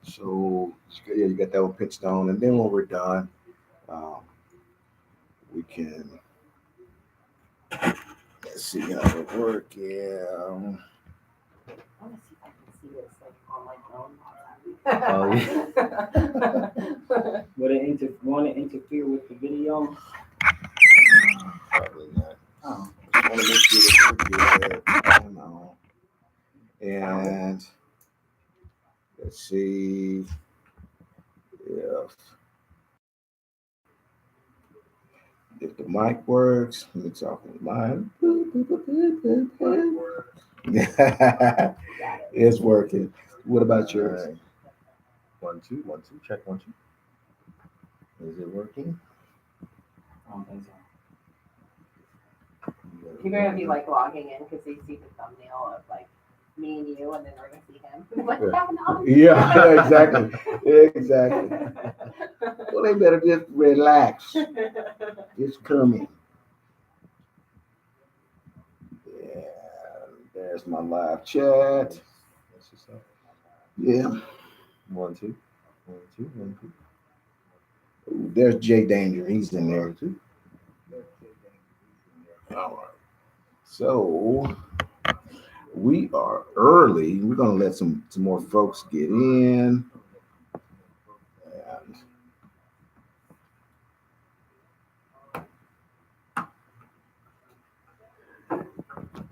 So yeah, you got that one pitched on, and then when we're done, um, we can let's see how it work. Yeah. I want to see if I can see this like on my phone. Oh, yeah. Want to interfere with the video? Probably not. Oh, I want to make sure that we're good. I don't know. And let's see if the mic works. Let me talk with mine. It's working. What about yours? Right. 1 2 1 2 check 1 2. Is it working? I don't think so. People are gonna be like logging in because they see the thumbnail of like me and you, and then they're gonna see him. Like, what happened to us? Yeah, exactly. Exactly. Well, they better just relax. It's coming. Yeah, there's my live chat. That's just up. Yeah. 1 2 1 2 1 2. Ooh, there's Jay Danger. He's in there. 1 2. All right. So we are early. We're gonna let some more folks get in.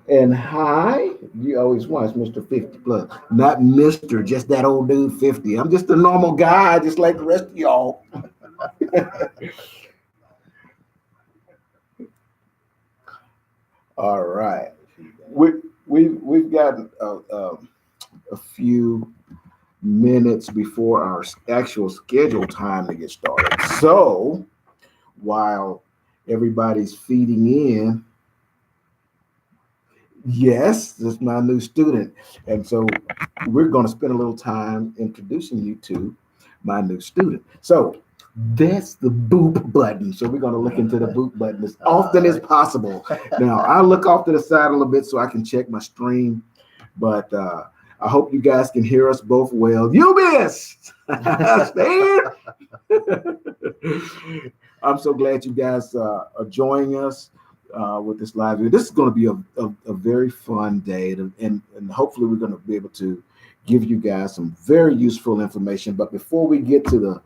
And hi, you always want Mr. 50 plus, not Mr. just that old dude 50. I'm just a normal guy, just like the rest of y'all. All right, we've got a few minutes before our actual scheduled time to get started. So while everybody's feeding in, yes, this is my new student. And so we're going to spend a little time introducing you to my new student. So that's the boop button. So we're going to look into the boop button as often as possible. Now, I'll look off to the side a little bit so I can check my stream. But I hope you guys can hear us both well. You missed! Stan! I'm so glad you guys are joining us with this live video. This is going to be a very fun day, and hopefully we're going to be able to give you guys some very useful information. But before we get to the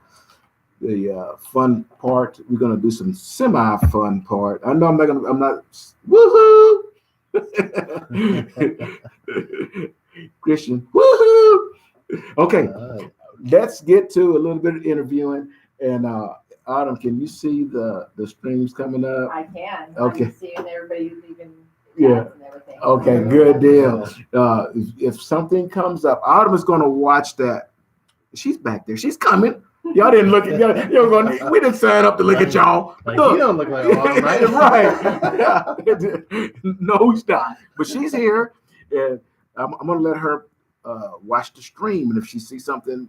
fun part, we're going to do some semi-fun part. I know I'm not woohoo! Christian, woohoo! Okay, let's get to a little bit of interviewing. And Autumn, can you see the streams coming up? I can. Okay. I'm seeing everybody's even Yeah. and everything. Okay, good deal. If something comes up, Autumn is going to watch that. She's back there. She's coming. Y'all didn't look at y'all. We didn't sign up to look at y'all. Like, you don't look like Autumn, right? Right. No, he's not. But she's here, and I'm going to let her watch the stream. And if she sees something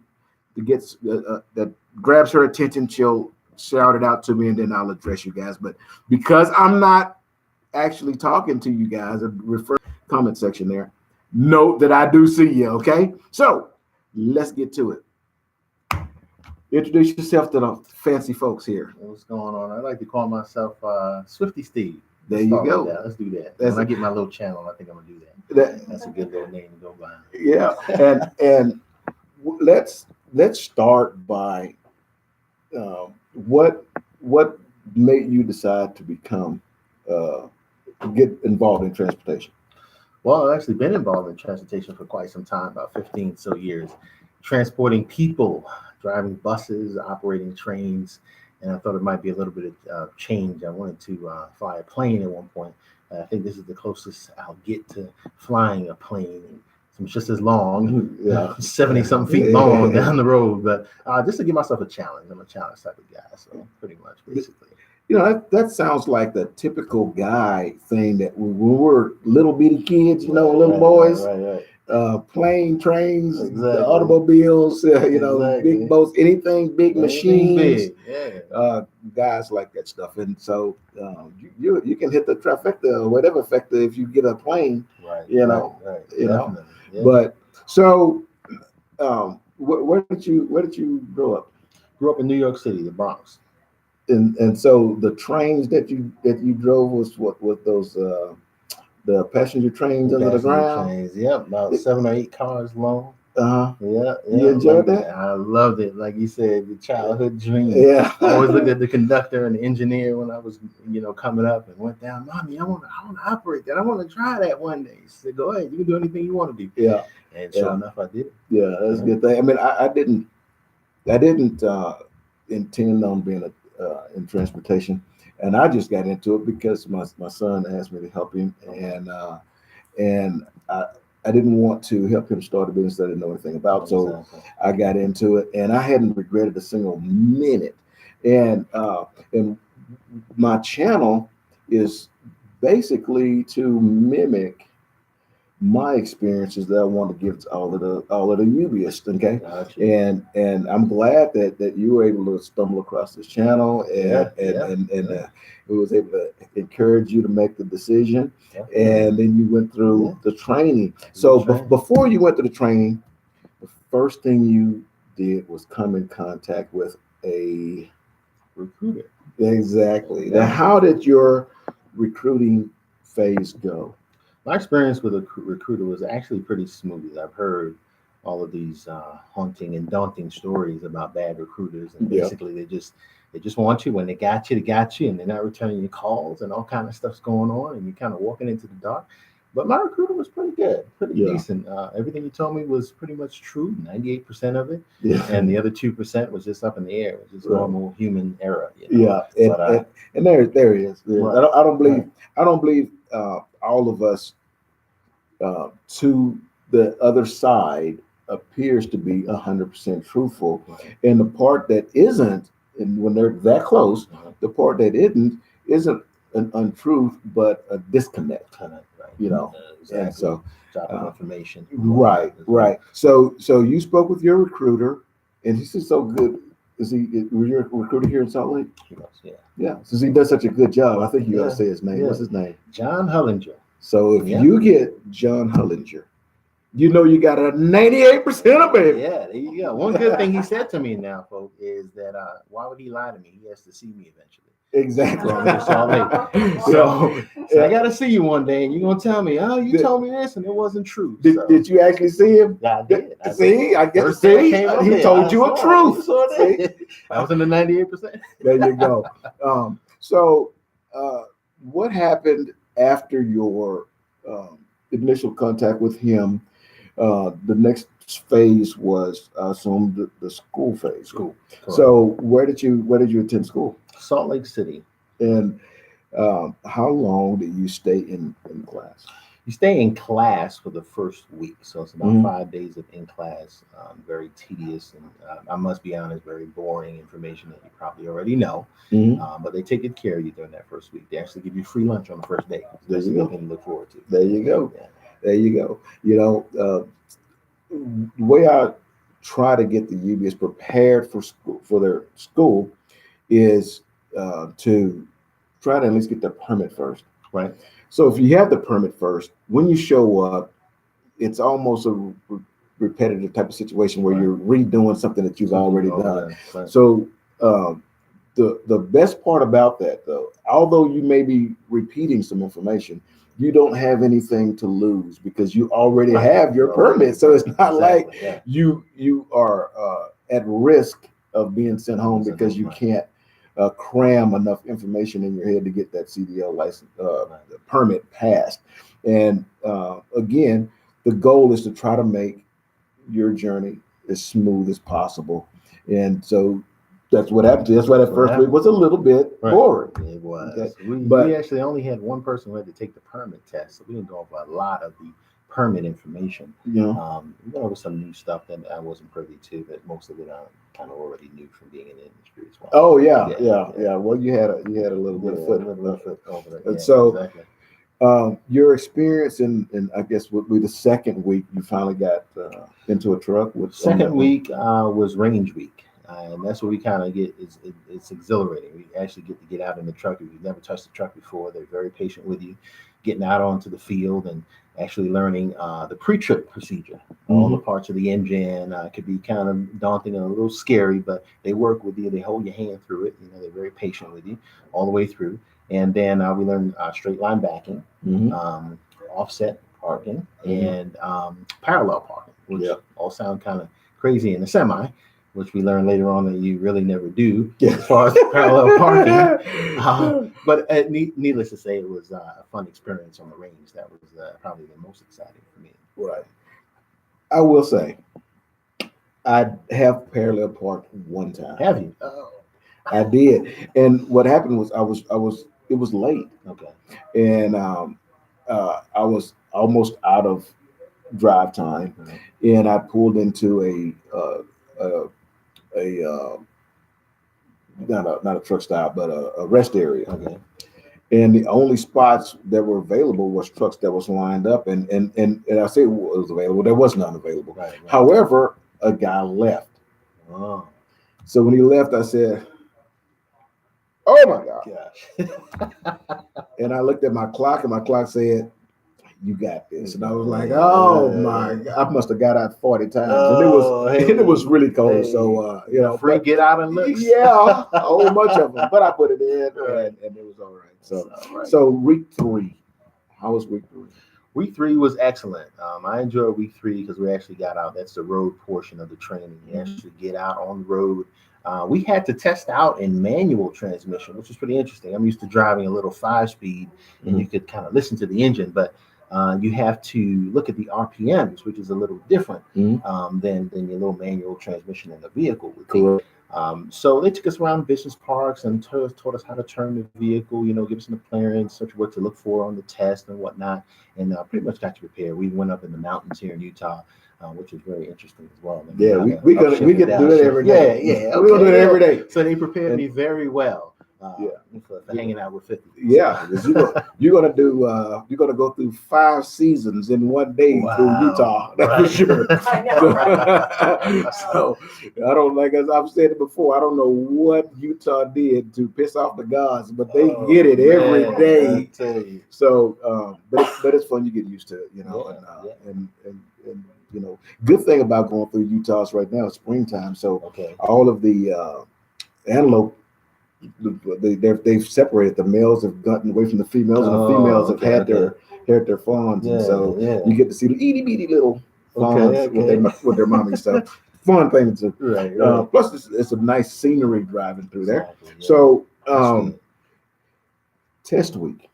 that gets that grabs her attention, she'll shout it out to me, and then I'll address you guys. But because I'm not actually talking to you guys, I refer to the comment section there. Note that I do see you. Okay, so let's get to it. Introduce yourself to the fancy folks here. What's going on? I like to call myself Swifty Steve. There you go. Let's do that. When I get my little channel, I think I'm gonna do that. That's a good little name to go by. Yeah, and let's start by what made you decide to become get involved in transportation? Well, I've actually been involved in transportation for quite some time, about 15 so years, transporting people, driving buses, operating trains, and I thought it might be a little bit of change. I wanted to fly a plane at one point. I think this is the closest I'll get to flying a plane. It's just as long, 70-something feet long down the road, but just to give myself a challenge. I'm a challenge type of guy, so pretty much, basically. That sounds like the typical guy thing that when we were little bitty kids, little boys. Right. Plane, trains, Exactly. the automobiles, Exactly. big boats, anything big, machines, big. Yeah. Guys like that stuff. And so you can hit the trifecta or whatever factor if you get a plane, Right. Right. Yeah. But so where did you grow up? Grew up in New York City, the Bronx. And so the trains that you drove was what those the passenger trains under the Passenger ground? trains, yep, about 7 or 8 cars long. Uh-huh. Yeah, You enjoyed like, that? I loved it. Like you said, the childhood dream. Yeah. I always looked at the conductor and the engineer when I was, coming up and went down. Mommy, I want to operate that. I want to try that one day. She said, "Go ahead. You can do anything you want to do." Yeah. And sure enough, I did it. Yeah, that's a good thing. I mean, I didn't intend on being in transportation, and I just got into it because my son asked me to help him, and I didn't want to help him start a business that I didn't know anything about. So Exactly. I got into it, and I hadn't regretted a single minute. And my channel is basically to mimic my experiences that I want to give to all of the UBists, okay? Gotcha. And I'm glad that you were able to stumble across this channel and it was able to encourage you to make the decision. Yeah. And then you went through the training. So before you went through the training, the first thing you did was come in contact with a recruiter. Exactly. Yeah. Now, how did your recruiting phase go? My experience with a recruiter was actually pretty smooth. I've heard all of these haunting and daunting stories about bad recruiters, and basically they just want you. When they got you, and they're not returning your calls, and all kind of stuff's going on, and you're kind of walking into the dark. But my recruiter was pretty good, pretty decent. Everything he told me was pretty much true, 98% of it, and the other 2% was just up in the air. It was just normal human error. And there he is. Right. I don't believe all of us to the other side appears to be 100% truthful, and the part that isn't, and when they're that close, the part that isn't an untruth but a disconnect. Exactly. And so dropping information. Right. So you spoke with your recruiter, and he's just so good. Was your recruiter here in Salt Lake? He was, yeah. Since he does such a good job, I think you ought to say his name. What's his name? John Hullinger. So if you get John Hullinger, you know you got a 98% of it. Yeah, there you go. One good thing he said to me now, folks, is that why would he lie to me? He has to see me eventually. Exactly. So I got to see you one day, and you're gonna tell me, "Oh, you told me this, and it wasn't true." Did you actually see him? Yeah, I did. I get to see. He told you a truth. I was in the 98%. There you go. So what happened after your initial contact with him? The next phase was, I assume, the school phase. School. Correct. So where did you attend school? Salt Lake City. And how long did you stay in class? You stay in class for the first week, so it's about 5 days of in class. Very tedious, and I must be honest, very boring information that you probably already know. But they take good care of you during that first week. They actually give you free lunch on the first day. There you go. Something to look forward to. There you go. Yeah. There you go. The way I try to get the UBists prepared for their school is to try to at least get the permit first. Right. So if you have the permit first, when you show up, it's almost a repetitive type of situation where you're redoing something that you've already done. Right. So the best part about that, though, although you may be repeating some information, you don't have anything to lose because you already have your permit. So it's not like you are at risk of being sent home because you can't cram enough information in your head to get that CDL license permit passed. And again, the goal is to try to make your journey as smooth as possible. And so that's what happened. That's why that first week was a little bit boring. It was. Okay. We actually only had one person who had to take the permit test, so we didn't go over a lot of the permit information. We went over some new stuff that I wasn't privy to, but most of it I kind of already knew from being in the industry as well. Oh yeah. Well, you had a little bit of foot over it. And so your experience in I guess would be the second week you finally got into a truck. Second week was range week. And that's what we kind of get. It's exhilarating. We actually get to get out in the truck. If you've never touched the truck before, they're very patient with you, getting out onto the field. And actually learning the pre-trip procedure. All the parts of the engine could be kind of daunting and a little scary, but they work with you. They hold your hand through it. You know, they're very patient with you all the way through. And then we learn straight line backing, offset parking, and parallel parking, which all sound kind of crazy in the semi, which we learn later on that you really never do as far as parallel parking. But needless to say, it was a fun experience on the range. That was probably the most exciting for me. Right. I will say, I have parallel parked one time. Have you? Oh. I did. And what happened was it was late. Okay. And I was almost out of drive time, and I pulled into not a truck stop, but a rest area. Okay. And the only spots that were available was trucks that was lined up, and I say it was available. There was none available. Right. However, a guy left. Oh. So when he left, I said, "Oh my God!" Gosh. And I looked at my clock, and my clock said, "You got this." And I was like, "Oh my God!" I must have got out 40 times, and it was really cold. Hey. So free get out and look. Yeah, a whole bunch of them. But I put it in, and it was all right. So week 3, how was week 3? Week 3 was excellent. I enjoyed week 3 because we actually got out. That's the road portion of the training. You actually get out on the road. We had to test out in manual transmission, which was pretty interesting. I'm used to driving a little 5-speed, and you could kind of listen to the engine, but you have to look at the RPMs, which is a little different than your little manual transmission in the vehicle would be. So they took us around business parks and taught us how to turn the vehicle, give us an clearance, such what to look for on the test and whatnot, and pretty much got you prepared. We went up in the mountains here in Utah, which was very interesting as well. Yeah, we get to do it every day. Yeah, we're gonna do it every day. So they prepared me very well. For hanging out with 50. Yeah, because you're gonna go through 5 seasons in one day through Utah. That's for sure. I know. So I don't, like, as I've said it before, I don't know what Utah did to piss off the gods, but they get it every day. I tell you. So, but it's fun. You get used to it, and good thing about going through Utah's right now is springtime. So all of the antelope. They've separated. The males have gotten away from the females, and the females have had their fawns, and so you get to see the itty bitty little fawns with their mommies. So fun thing to do. Right. Plus, it's a nice scenery driving through there. Yeah. So test week.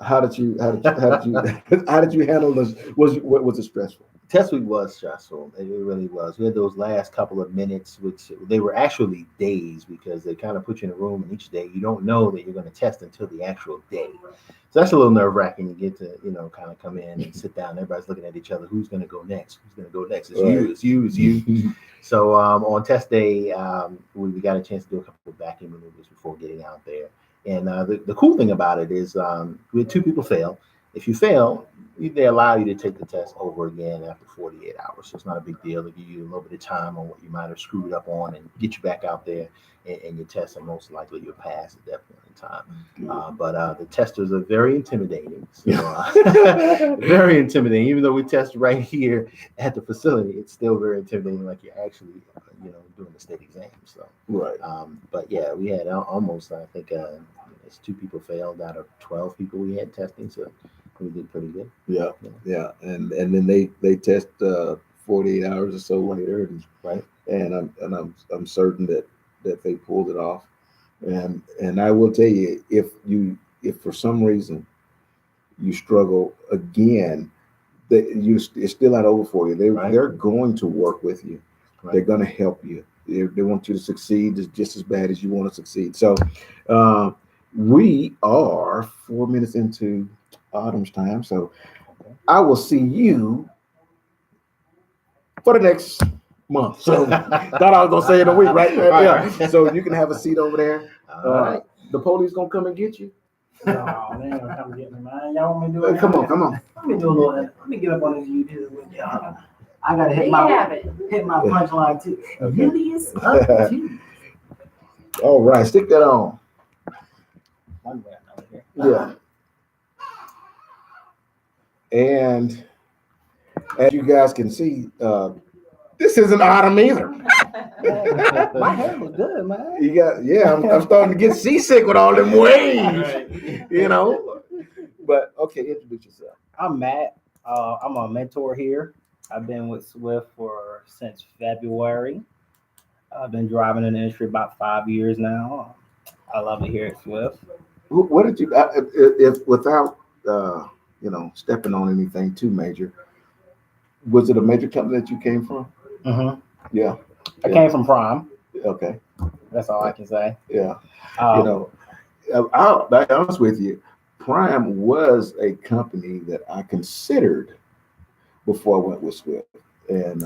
How did you handle this? Was it stressful? Test week was stressful. It really was. We had those last couple of minutes, which they were actually days, because they kind of put you in a room, and each day you don't know that you're going to test until the actual day. So that's a little nerve-wracking. You get to, kind of come in and sit down. Everybody's looking at each other. Who's going to go next? It's you. It's you. So on test day, we got a chance to do a couple of vacuum maneuvers before getting out there. And the cool thing about it is we had 2 people fail. If you fail, they allow you to take the test over again after 48 hours. So it's not a big deal. They give you a little bit of time on what you might have screwed up on and get you back out there and your test, and most likely you'll pass at that point in time. But the testers are very intimidating. So, very intimidating. Even though we test right here at the facility, it's still very intimidating, like you're actually, doing the state exam. So, right. But yeah, we had almost, I think, 2 people failed out of 12 people we had testing. So we did pretty good. Yeah. And then they test 48 hours or so later, and I'm certain that they pulled it off. And I will tell you, if for some reason you struggle again, it's still not over for you. They're going to work with you. Right. They're going to help you. They want you to succeed just as bad as you want to succeed. So we are 4 minutes into Autumn's time. So I will see you for the next month. So thought I was going to say in a week, right? Yeah. So you can have a seat over there. Right. The police going to come and get you. No, they ain't gonna come get me, man. Y'all want me to do it? Come on. Let me do a little. Let me get up on this YouTube with y'all. I gotta hit my punchline too. Okay. Really is up to you. All right, stick that on. Yeah. And as you guys can see, this isn't autumn either. My hair was good, man. You got, yeah, I'm starting to get seasick with all them waves, you know. But okay, introduce yourself. I'm Matt. I'm a mentor here. I've been with Swift since February. I've been driving in the industry about 5 years now. I love it here at Swift. What did you, if without, stepping on anything too major, was it a major company that you came from? Mm-hmm. Yeah. I came from Prime. Okay. That's all I can say. Yeah. I'll be honest with you. Prime was a company that I considered before I went with Swift, and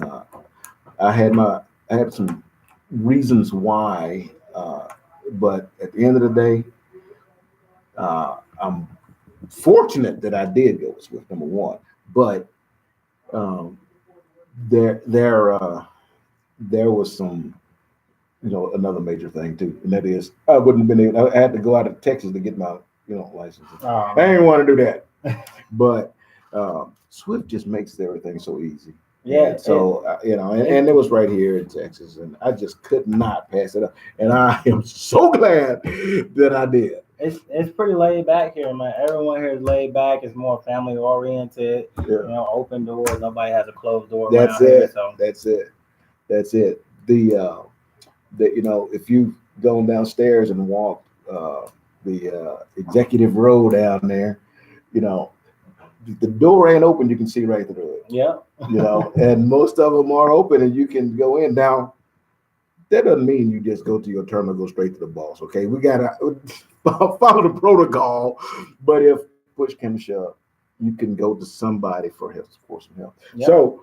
I had some reasons why, but at the end of the day, I'm fortunate that I did go with Swift, number one. But there was some, another major thing too, and that is I wouldn't have been able. I had to go out of Texas to get my license. I didn't want to do that, but Swift just makes everything so easy. Yeah. And so and it was right here in Texas, and I just could not pass it up. And I am so glad that I did. It's pretty laid back here, man. Everyone here is laid back. It's more family oriented. Yeah. Open doors. Nobody has a closed door. That's around it. Here, so. That's it. If you've gone downstairs and walked the executive row down there, the door ain't open. You can see right through it. Yeah. And most of them are open, and you can go in. Now, that doesn't mean you just go to your terminal, go straight to the boss. Okay, we gotta follow the protocol. But if push can shove, you can go to somebody for some help. Yep. So,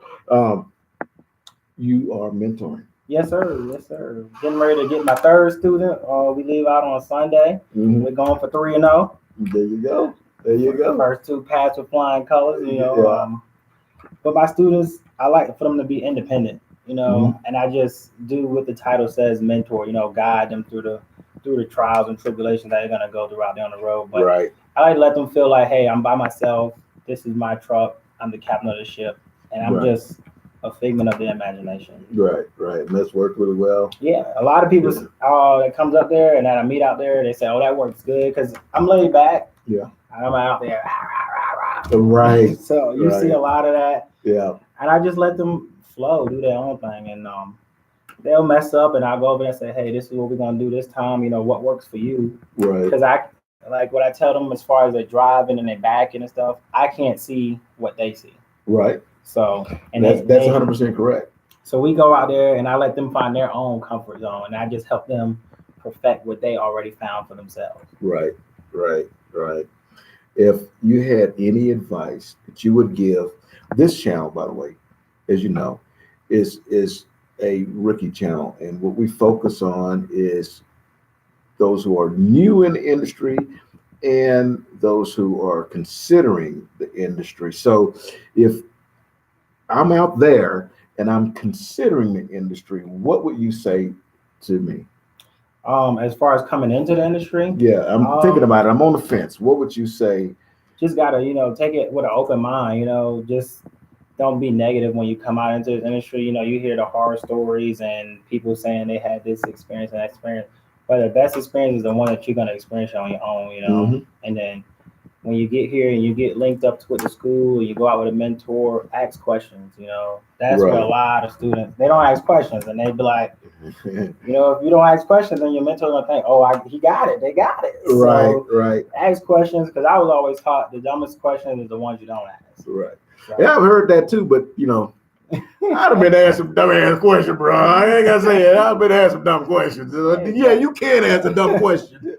you are mentoring. Yes, sir. Yes, sir. Getting ready to get my third student. We leave out on Sunday. Mm-hmm. We're going for 3-0. There you go. There you go. First two pass with flying colors. But my students, I like for them to be independent. Mm-hmm. And I just do what the title says, mentor. Guide them through the trials and tribulations that they're gonna go through out there on the road. But right. I like to let them feel like, hey, I'm by myself. This is my truck. I'm the captain of the ship, and I'm just a figment of their imagination. Right. And that's worked really well. Yeah, a lot of people that comes up there and that I meet out there, they say, "Oh, that works good," because I'm laid back. Yeah. I'm out there. Right. So you see a lot of that. Yeah. And I just let them flow, do their own thing, and they'll mess up, and I'll go over there and say, "Hey, this is what we're gonna do this time. What works for you?" Right. Because I like what I tell them as far as their driving and their backing and stuff. I can't see what they see. Right. So, and that's 100% correct. So we go out there, and I let them find their own comfort zone, and I just help them perfect what they already found for themselves. Right. If you had any advice that you would give, this channel, by the way, as you know, is a rookie channel, and what we focus on is those who are new in the industry and those who are considering the industry. So if I'm out there and I'm considering the industry, what would you say to me? As far as coming into the industry? Yeah, I'm thinking about it. I'm on the fence. What would you say? Just gotta, take it with an open mind, just don't be negative when you come out into the industry. You hear the horror stories and people saying they had this experience and that experience. But the best experience is the one that you're gonna experience on your own, Mm-hmm. And then when you get here and you get linked up with the school, or you go out with a mentor, ask questions, That's where a lot of students, they don't ask questions, and they be like, if you don't ask questions, then your mentor gonna think, oh, he got it, they got it. Right. Ask questions, because I was always taught the dumbest questions is the ones you don't ask. Right. So, yeah, I've heard that too, but I'd have been asked some dumb ass questions, bro. I ain't gonna say it. I've been asked some dumb questions. Yeah, you can ask a dumb question,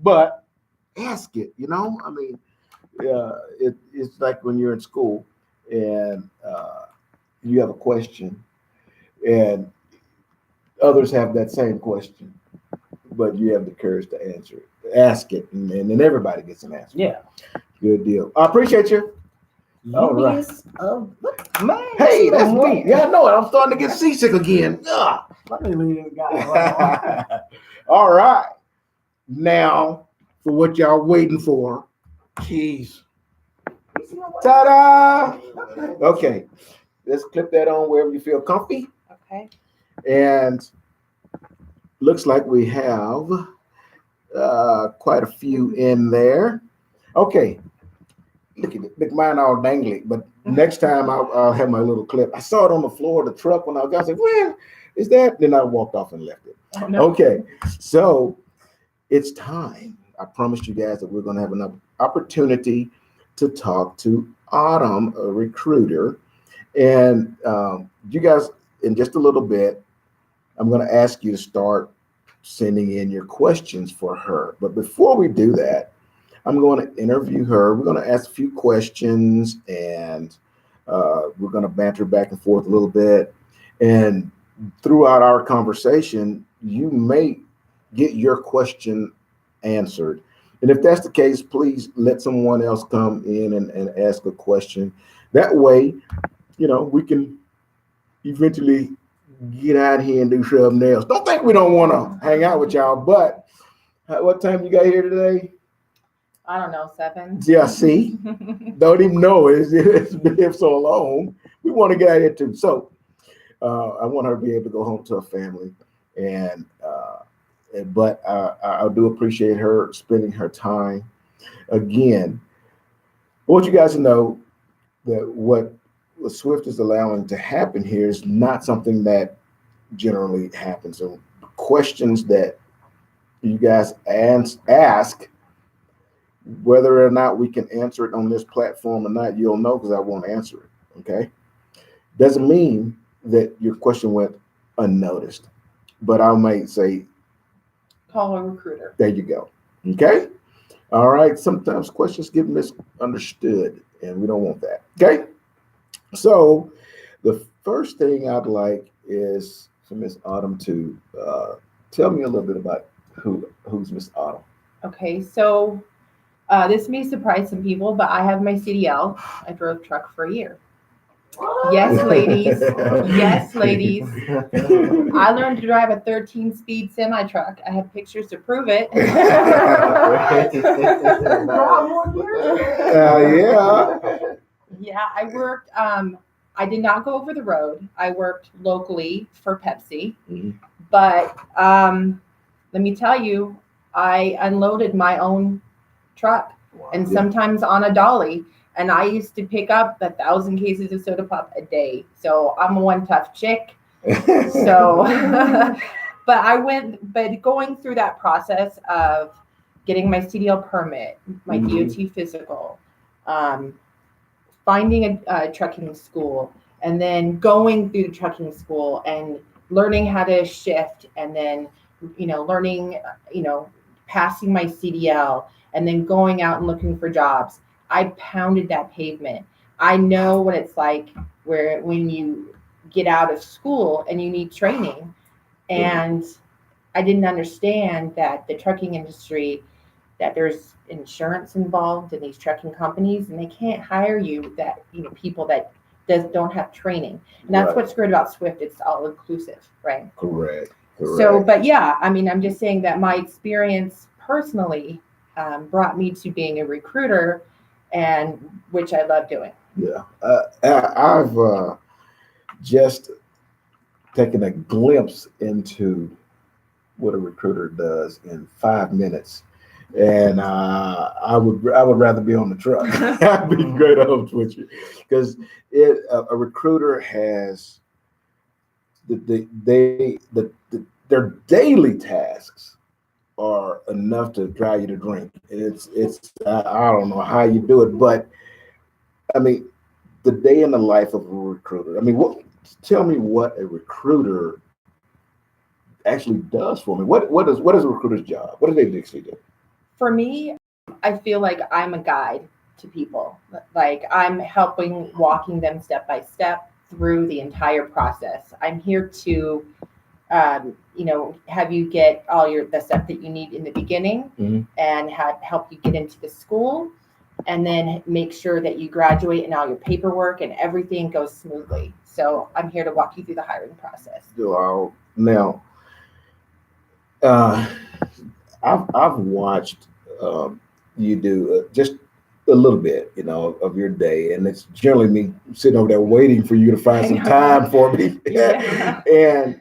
but ask it. I mean, it's like when you're in school and you have a question, and others have that same question, but you have the courage to answer it. Ask it, and then everybody gets an answer. Yeah. Good deal. I appreciate you. All right. Man, hey, that's me. Yeah, I know it. I'm starting to get seasick again. Let me leave this guy alone. All right. Now, for what y'all waiting for, keys. Ta-da! Okay, let's clip that on wherever you feel comfy. Okay. And looks like we have quite a few in there. Okay, look at it. Look, mine all dangly, but next time I'll have my little clip. I saw it on the floor of the truck when I was like, where is that? Then I walked off and left it. Oh, no. Okay, so it's time. I promised you guys that we're going to have an opportunity to talk to Autumn, a recruiter. And you guys, in just a little bit, I'm going to ask you to start sending in your questions for her. But before we do that, I'm going to interview her. We're going to ask a few questions, and we're going to banter back and forth a little bit. And throughout our conversation, you may get your question answered. And if that's the case, please let someone else come in and ask a question. That way, you know, we can eventually get out here and do something else. Don't think we don't want to hang out with y'all, but what time you got here today? I don't know, 7. Yeah, see? Don't even know. It's been here so long. We want to get out here too. So I want her to be able to go home to her family. But I do appreciate her spending her time. Again, I want you guys to know that what Swift is allowing to happen here is not something that generally happens. So questions that you guys ask, whether or not we can answer it on this platform or not, you'll know because I won't answer it, okay? Doesn't mean that your question went unnoticed, but I might say, Call a recruiter. there you go, okay? All right, sometimes questions get misunderstood, and we don't want that, okay? So the first thing I'd like is for Miss Autumn to tell me a little bit about who's Miss Autumn. Okay, so this may surprise some people, but I have my CDL. I drove truck for a year. Yes, ladies. Yes, ladies. I learned to drive a 13-speed semi-truck. I have pictures to prove it. Yeah. Yeah, I worked. I did not go over the road. I worked locally for Pepsi. Mhm. But let me tell you, I unloaded my own truck, and Yeah. sometimes on a dolly. And I used to pick up 1,000 cases of soda pop a day. So I'm one tough chick. So, but going through that process of getting my CDL permit, my DOT physical, finding a trucking school, and then going through the trucking school and learning how to shift, and then, learning, passing my CDL, and then going out and looking for jobs. I pounded that pavement. I know what it's like when you get out of school and you need training. And I didn't understand that the trucking industry, that there's insurance involved in these trucking companies, and they can't hire you people that don't have training. And that's Right. what's great about Swift. It's all inclusive, right? Correct. So, but yeah, I mean, I'm just saying that my experience personally brought me to being a recruiter, and which I love doing. Yeah. I've just taken a glimpse into what a recruiter does in 5 minutes. And I would rather be on the truck. I'd be great honest with you, because a recruiter has their daily tasks are enough to drive you to drink. It's I don't know how you do it, but I mean, the day in the life of a recruiter. I mean, tell me what a recruiter actually does for me. What is a recruiter's job? What do they actually do? For me, I feel like I'm a guide to people. Like I'm walking them step by step through the entire process. I'm here to, have you get all the stuff that you need in the beginning, and help you get into the school, and then make sure that you graduate and all your paperwork and everything goes smoothly. So I'm here to walk you through the hiring process. Now, I've watched you do just a little bit, of your day, and it's generally me sitting over there waiting for you to find some time for me. Yeah. And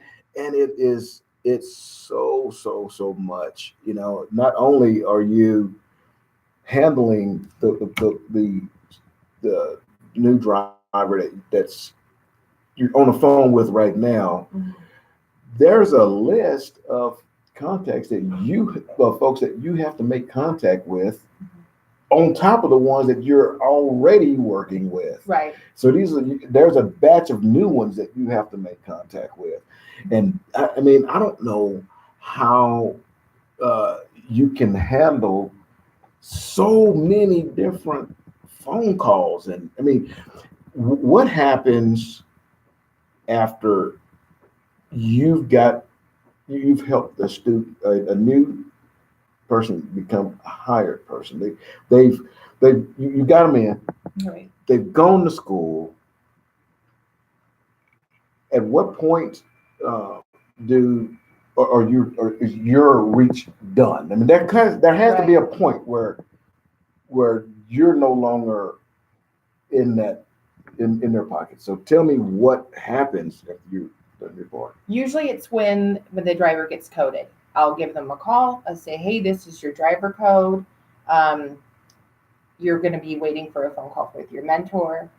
it's so much. Not only are you handling the new driver that's you're on the phone with right now, Mhm. there's a list of contacts folks that you have to make contact with on top of the ones that you're already working with. Right. So there's a batch of new ones that you have to make contact with. And I mean, I don't know how you can handle so many different phone calls. And I mean, what happens after you've helped a student, a new person become a hired person? You got them in. Right. They've gone to school. At what point do or is your reach done? I mean, there has to be a point where you're no longer in their pocket. So tell me what happens after you done your part. Usually it's when the driver gets coded. I'll give them a call. I'll say, hey, this is your driver code. You're going to be waiting for a phone call with your mentor,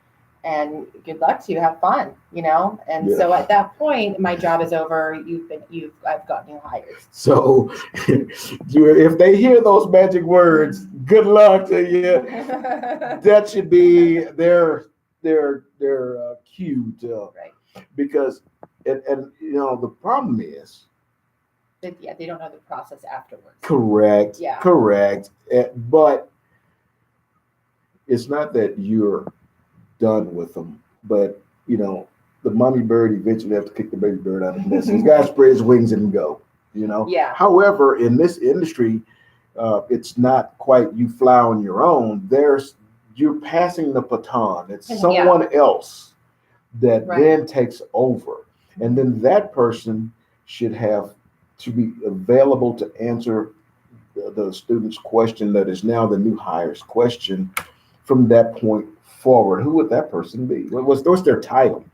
and good luck to you. Have fun, And so at that point, my job is over. I've gotten you hired. So if they hear those magic words, good luck to you. That should be their cue to, Right. Because and the problem is they don't know the process afterwards. correct. Yeah. Correct. But it's not that you're done with them, but the mommy bird eventually has to kick the baby bird out of the nest. He's got to spread his wings and go. Yeah. However, in this industry, it's not quite you fly on your own. You're passing the baton. It's someone else that then takes over, and then that person should have to be available to answer the student's question that is now the new hire's question. From that point forward, who would that person be? What's their title?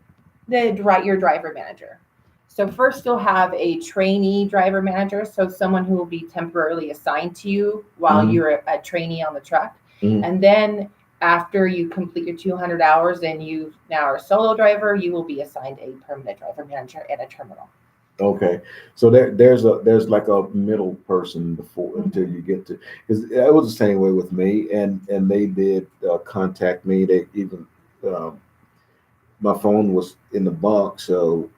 Your driver manager. So first you'll have a trainee driver manager, so someone who will be temporarily assigned to you while you're a trainee on the truck. And then after you complete your 200 hours and you now are a solo driver, you will be assigned a permanent driver manager at a terminal. Okay, so there's like a middle person before until you get to, because it was the same way with me, and they did contact me. They even my phone was in the bunk, so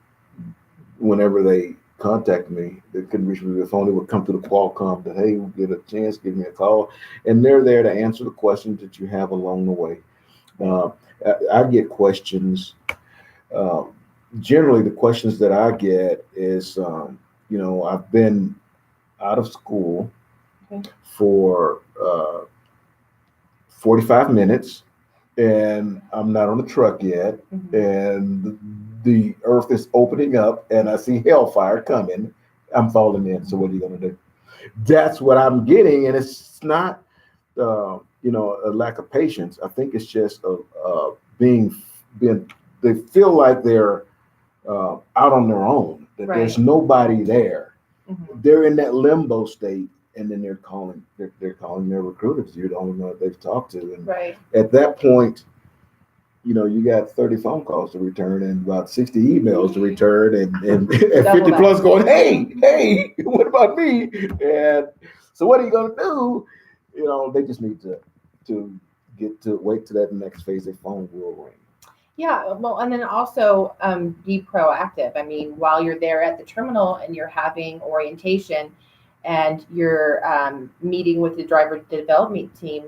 whenever they contacted me, they couldn't reach me with the phone. They would come to the Qualcomm that, hey, we'll get a chance, give me a call, and they're there to answer the questions that you have along the way. I get questions. Generally, the questions that I get is, I've been out of school for 45 minutes, and I'm not on the truck yet, and the earth is opening up, and I see hellfire coming. I'm falling in. So what are you going to do? That's what I'm getting, and it's not, a lack of patience. I think it's just being. They feel like they're out on their own, that there's nobody there. They're in that limbo state, and then they're calling their recruiters. You're the only one that they've talked to, and at that point, you got 30 phone calls to return and about 60 emails to return, and 50 plus going, hey, what about me? And so what are you gonna do? They just need to wait till that next phase of phone will ring. Yeah, well, and then also be proactive. I mean, while you're there at the terminal and you're having orientation and you're meeting with the driver development team,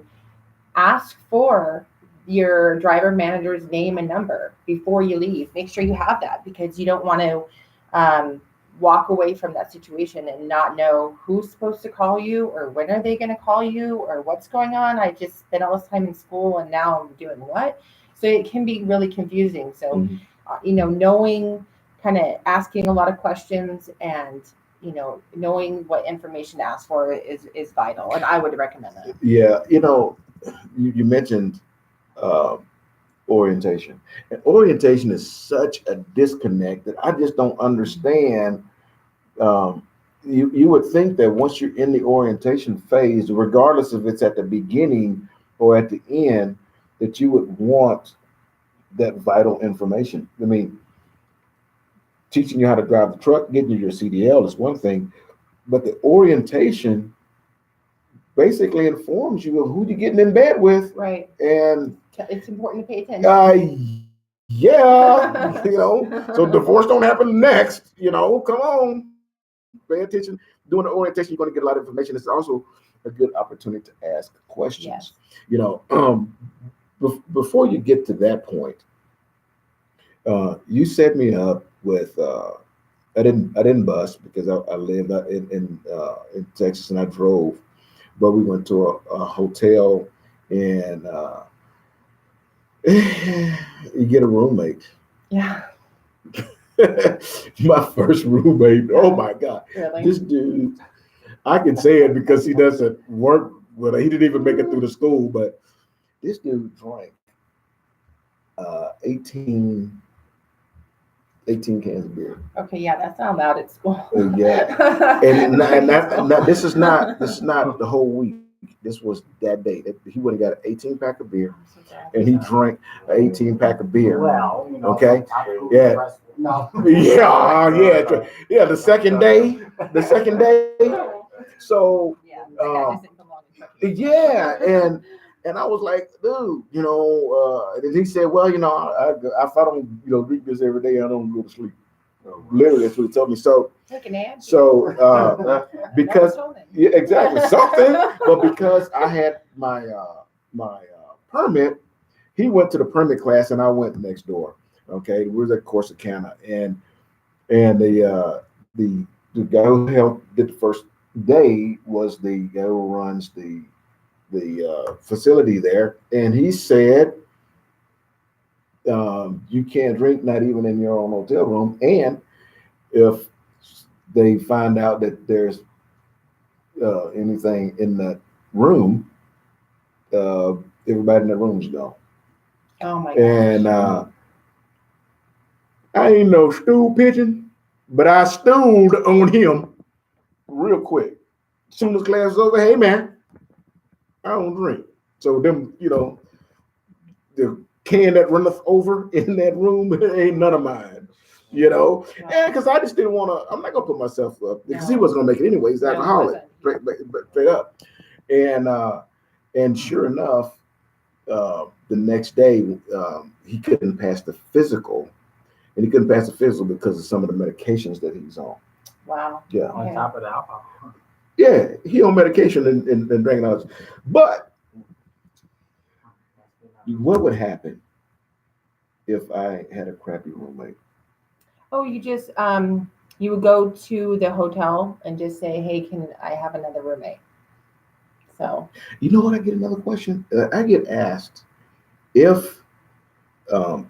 ask for your driver manager's name and number before you leave. Make sure you have that, because you don't want to walk away from that situation and not know who's supposed to call you, or when are they going to call you, or what's going on. I just spent all this time in school and now I'm doing what? So it can be really confusing. So, knowing, kind of asking a lot of questions and, knowing what information to ask for is vital. And I would recommend that. Yeah. you mentioned orientation. And orientation is such a disconnect that I just don't understand. You would think that once you're in the orientation phase, regardless if it's at the beginning or at the end, that you would want that vital information. I mean, teaching you how to drive the truck, getting you your CDL is one thing, but the orientation basically informs you of who you're getting in bed with. Right. And it's important to pay attention. Yeah, so divorce don't happen next, come on, pay attention. Doing the orientation, you're going to get a lot of information. It's also a good opportunity to ask questions. Yes. Before you get to that point, you set me up with, I didn't bus because I lived in Texas and I drove, but we went to a hotel and you get a roommate. Yeah. My first roommate. Oh my God. Really? This dude, I can say it because he doesn't work with he didn't even make it through the school, but this dude drank 18 cans of beer. Okay, yeah, that's not allowed at school. Yeah. and this is not the whole week. This was that day. He would have got an 18-pack of beer, and he drank an 18-pack of beer. Well, okay, yeah, no, yeah. The second day. So, and I was like, dude, and he said, well, if I don't, drink this every day, I don't go to sleep. Literally, that's what he told me. So because exactly something, but because I had my permit, he went to the permit class and I went next door. Okay, we was at Corsicana, and the guy who did the first day was the guy who runs the facility there, and he said, you can't drink, not even in your own hotel room. And if they find out that there's anything in that room, everybody in that room is gone. Oh my gosh. And I ain't no stool pigeon, but I stooled on him real quick. As soon as class was over, hey man, I don't drink. So them, the can that runneth over in that room ain't none of mine, and because I just didn't want to. I'm not gonna put myself up because he wasn't gonna make it anyways. He's alcoholic, straight up, and sure enough, the next day he couldn't pass the physical, and he couldn't pass the physical because of some of the medications that he's on. Wow. Yeah. On top of the alcohol. Yeah, he on medication and drinking all this, but. What would happen if I had a crappy roommate? Oh, you just you would go to the hotel and just say, "Hey, can I have another roommate?" So you know what? I get another question. I get asked if I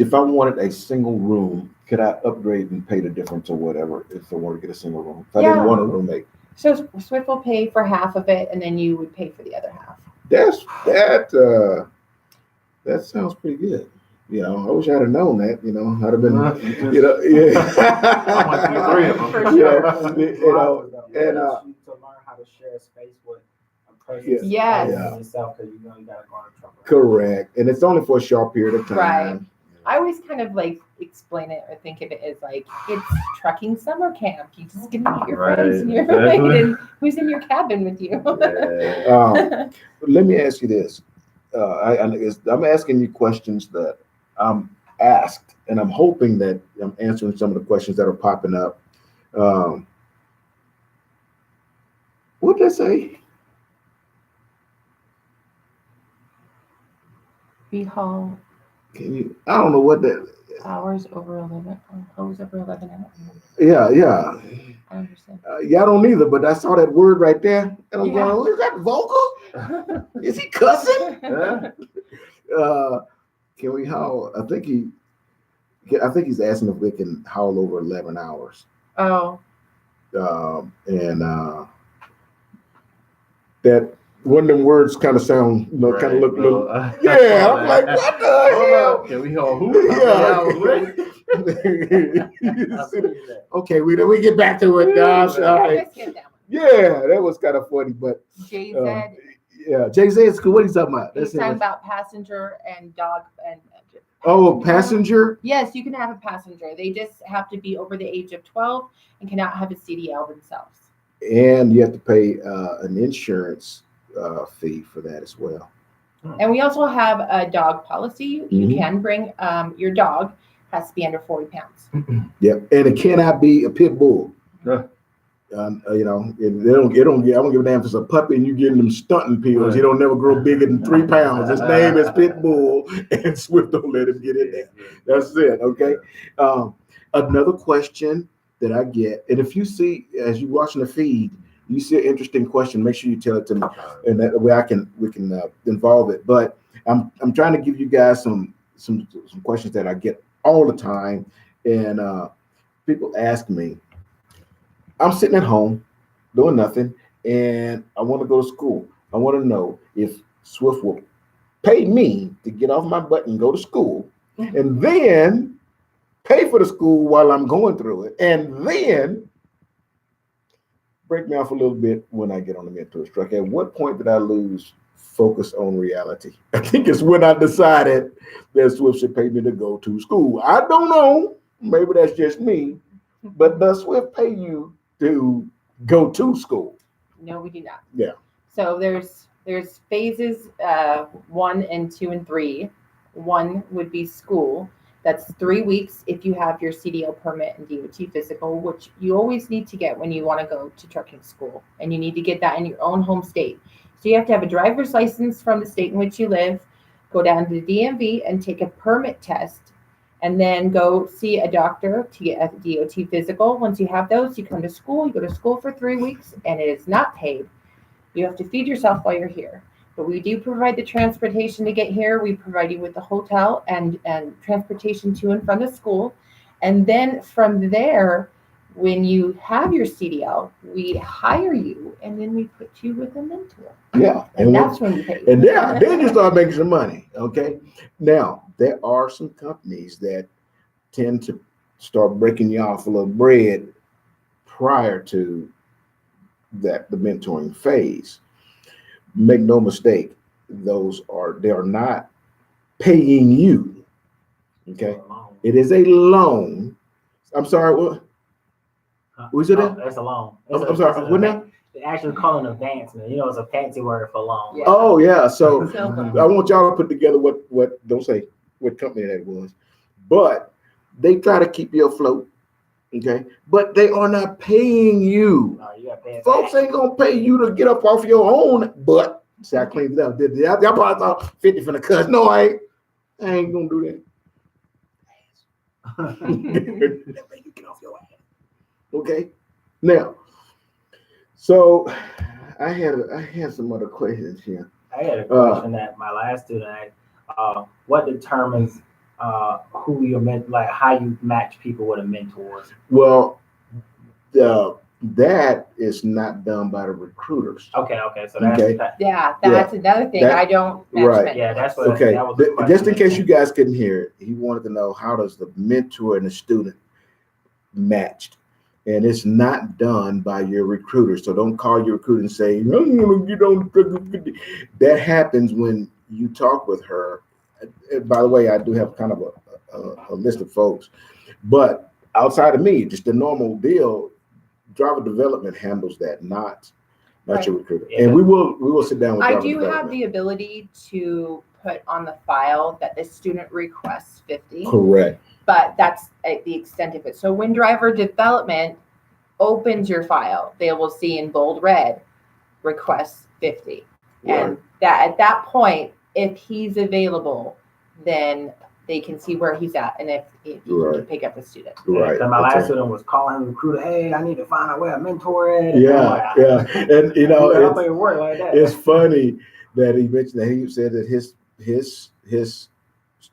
wanted a single room, could I upgrade and pay the difference or whatever if I wanted to get a single room? If I didn't want a roommate. So Swift will pay for half of it, and then you would pay for the other half. That sounds pretty good. I wish I'd have known that. I'd have been, I want to be three of them. And to learn how to share space with a person. Yes. Yourself, because you gotta go on trouble. Correct, and it's only for a short period of time. Right. I always kind of explain it or think of it as it's trucking summer camp. You just get to meet your friends and your roommate and who's in your cabin with you. Let me ask you this. I'm asking you questions that I'm asked, and I'm hoping that I'm answering some of the questions that are popping up. What did I say? We haul. Can you? I don't know what that. Hours over 11. Hours over 11 hours. Yeah. I understand. Yeah, I don't either, but I saw that word right there, and I'm going, is that vocal? Is he cussing? Can we haul? I think he's asking if we can haul over 11 hours. Oh. And that one of them words kind of sound, you know, kind of look little. Yeah, I'm like, what the hell? Can we all who? Okay, we get back to it, Josh. All right. Let's get that one. Yeah, that was kind of funny, but JZ. yeah, Jay-Z is cool. What are you talking about? He's talking about passenger and dog and. Oh, passenger? Yes, you can have a passenger. They just have to be over the age of 12 and cannot have a CDL themselves. And you have to pay an insurance fee for that as well. And we also have a dog policy. You Mhm. can bring your dog, has to be under 40 pounds. Yep, and it cannot be a pit bull. Yeah. You know, I don't give a damn if it's a puppy and you getting them stunting pills. Right. He don't never grow bigger than 3 pounds. His name is Pit Bull, and Swift don't let him get in there. That's it. Okay. Another question that I get, and if you see as you're watching the feed, you see an interesting question, make sure you tell it to me, and that way we can involve it. But I'm trying to give you guys some questions that I get all the time, and people ask me. I'm sitting at home doing nothing, and I want to go to school. I want to know if Swift will pay me to get off my butt and go to school, and then pay for the school while I'm going through it, and then break me off a little bit when I get on the mentor truck. At what point did I lose focus on reality? I think it's when I decided that Swift should pay me to go to school. I don't know. Maybe that's just me, but does Swift pay you to go to school? No, we do not. Yeah. So there's phases 1 and 2 and 3. 1 would be school. That's 3 weeks if you have your CDL permit and DOT physical, which you always need to get when you want to go to trucking school, and you need to get that in your own home state. So you have to have a driver's license from the state in which you live, go down to the DMV and take a permit test, and then go see a doctor to get a DOT physical. Once you have those, you come to school. You go to school for 3 weeks, and it is not paid. You have to feed yourself while you're here. But we do provide the transportation to get here. We provide you with the hotel and transportation to and from the school. And then from there, when you have your CDL, we hire you, and then we put you with a mentor. Yeah. And that's when you pay. And then you start making some money. Okay. Now, there are some companies that tend to start breaking you off a little bread prior to the mentoring phase. Make no mistake, they are not paying you. Okay. It is a loan. I'm sorry, what? Was it That's a loan. I'm sorry, what now? They actually call it an advancement. You know, it's a fancy word for loan. Yeah. Oh yeah. So So, I want y'all to put together what don't say what company that was, but they try to keep you afloat. Okay, but they are not paying you. No, you got to pay it Folks back. ain't gonna pay you to get up off your own butt. See, I cleaned it up. Y'all probably thought 50 from the cuss. No, I ain't gonna do that. Let you get off your ass. Okay. Now, so I had some other questions here. I had a question that my last student asked. What determines who you're like how you match people with a mentor? Well, that is not done by the recruiters. Okay, so that's Okay. yeah, that's another thing. That- I don't match right. mentors. Yeah, that's what. Okay, That was the question. just in case you guys couldn't hear it, he wanted to know how does the mentor and the student matched, and it's not done by your recruiter. So don't call your recruiter and say, "No, you don't." That happens when you talk with her. And by the way, I do have kind of a list of folks, but outside of me, just the normal deal. Driver development handles that, not Right. your recruiter. Yeah. And we will sit down with I driver do have development. the ability to put on the file that the student requests 50, Correct. but that's at the extent of it. So when driver development opens your file, they will see in bold red, request 50. And that at that point, if he's available, then they can see where he's at and if he Right. can pick up a student. Right. Because my Okay. last student was calling the recruiter, hey, I need to find out where a mentor is. Yeah, yeah. And you know, I don't think it work like that. it's funny that he mentioned that he said that his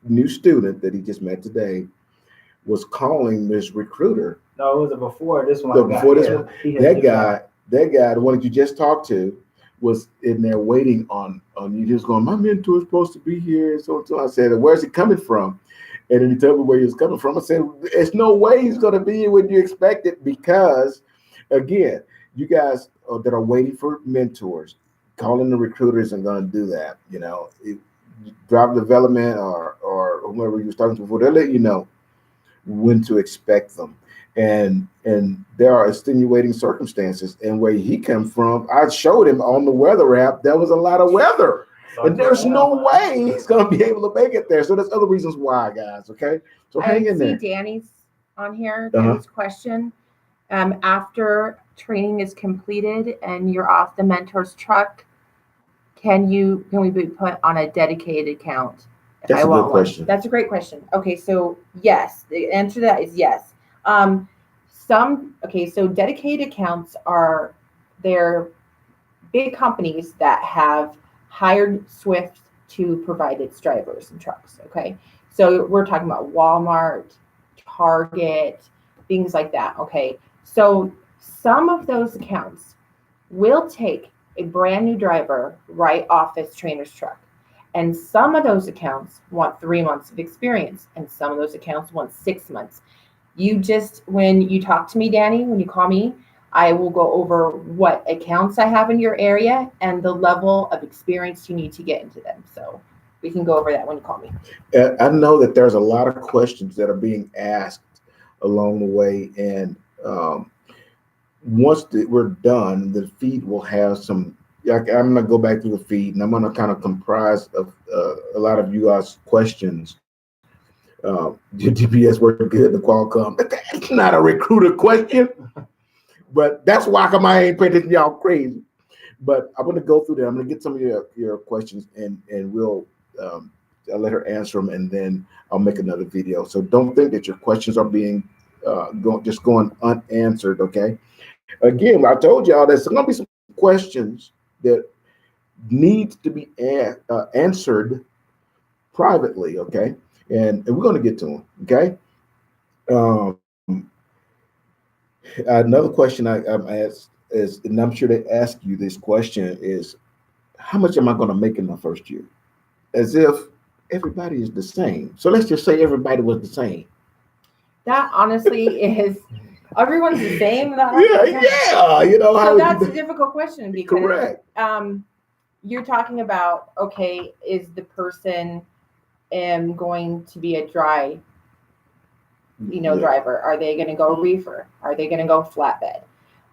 new student that he just met today was calling this recruiter. No, it was before this one. No, before this here. one? He had That just guy, the one that you just talked to, was in there waiting on you. Just going, my mentor is supposed to be here. So I said, where's he coming from? And then he told me where he was coming from. I said, there's no way he's going to be here when you expect it, because, again, you guys that are waiting for mentors, calling the recruiter isn't going to do that. You know, driver development or whoever you was talking to before, they'll let you know when to expect them. And there are extenuating circumstances. And where he came from, I showed him on the weather app, there was a lot of weather. And there's no way he's going to be able to make it there. So there's other reasons why, guys. Okay. So hang in there. I see Danny's on here. Danny's question. After training is completed and you're off the mentor's truck, can we be put on a dedicated account? That's a good question. That's a great question. Okay. So yes, the answer to that is yes. So dedicated accounts they're big companies that have hired Swift to provide its drivers and trucks. Okay. So we're talking about Walmart, Target, things like that. Okay. So some of those accounts will take a brand new driver right off this trainer's truck. And some of those accounts want 3 months of experience, and some of those accounts want 6 months. When you talk to me, Danny, when you call me, I will go over what accounts I have in your area and the level of experience you need to get into them. So we can go over that when you call me. I know that there's a lot of questions that are being asked along the way. And once we're done, the feed will have some, I'm going to go back to the feed, and I'm going to kind of comprise of a lot of you guys' questions. Your GPS working good, the Qualcomm. That's not a recruiter question, but that's why I ain't paying attention. Y'all crazy. But I'm going to go through there. I'm going to get some of your questions, and we'll I'll let her answer them, and then I'll make another video. So don't think that your questions are being going unanswered. Okay. Again, I told y'all there's going to be some questions that need to be answered privately. Okay. And we're going to get to them, okay? Another question I'm asked is, and I'm sure they ask you this question, is how much am I going to make in my first year? As if everybody is the same. So let's just say everybody was the same. That honestly is, everyone's the same. Yeah. You know, so that's a difficult question because correct. You're talking about, okay, is the person going to be a dry, driver? Are they going to go reefer? Are they going to go flatbed?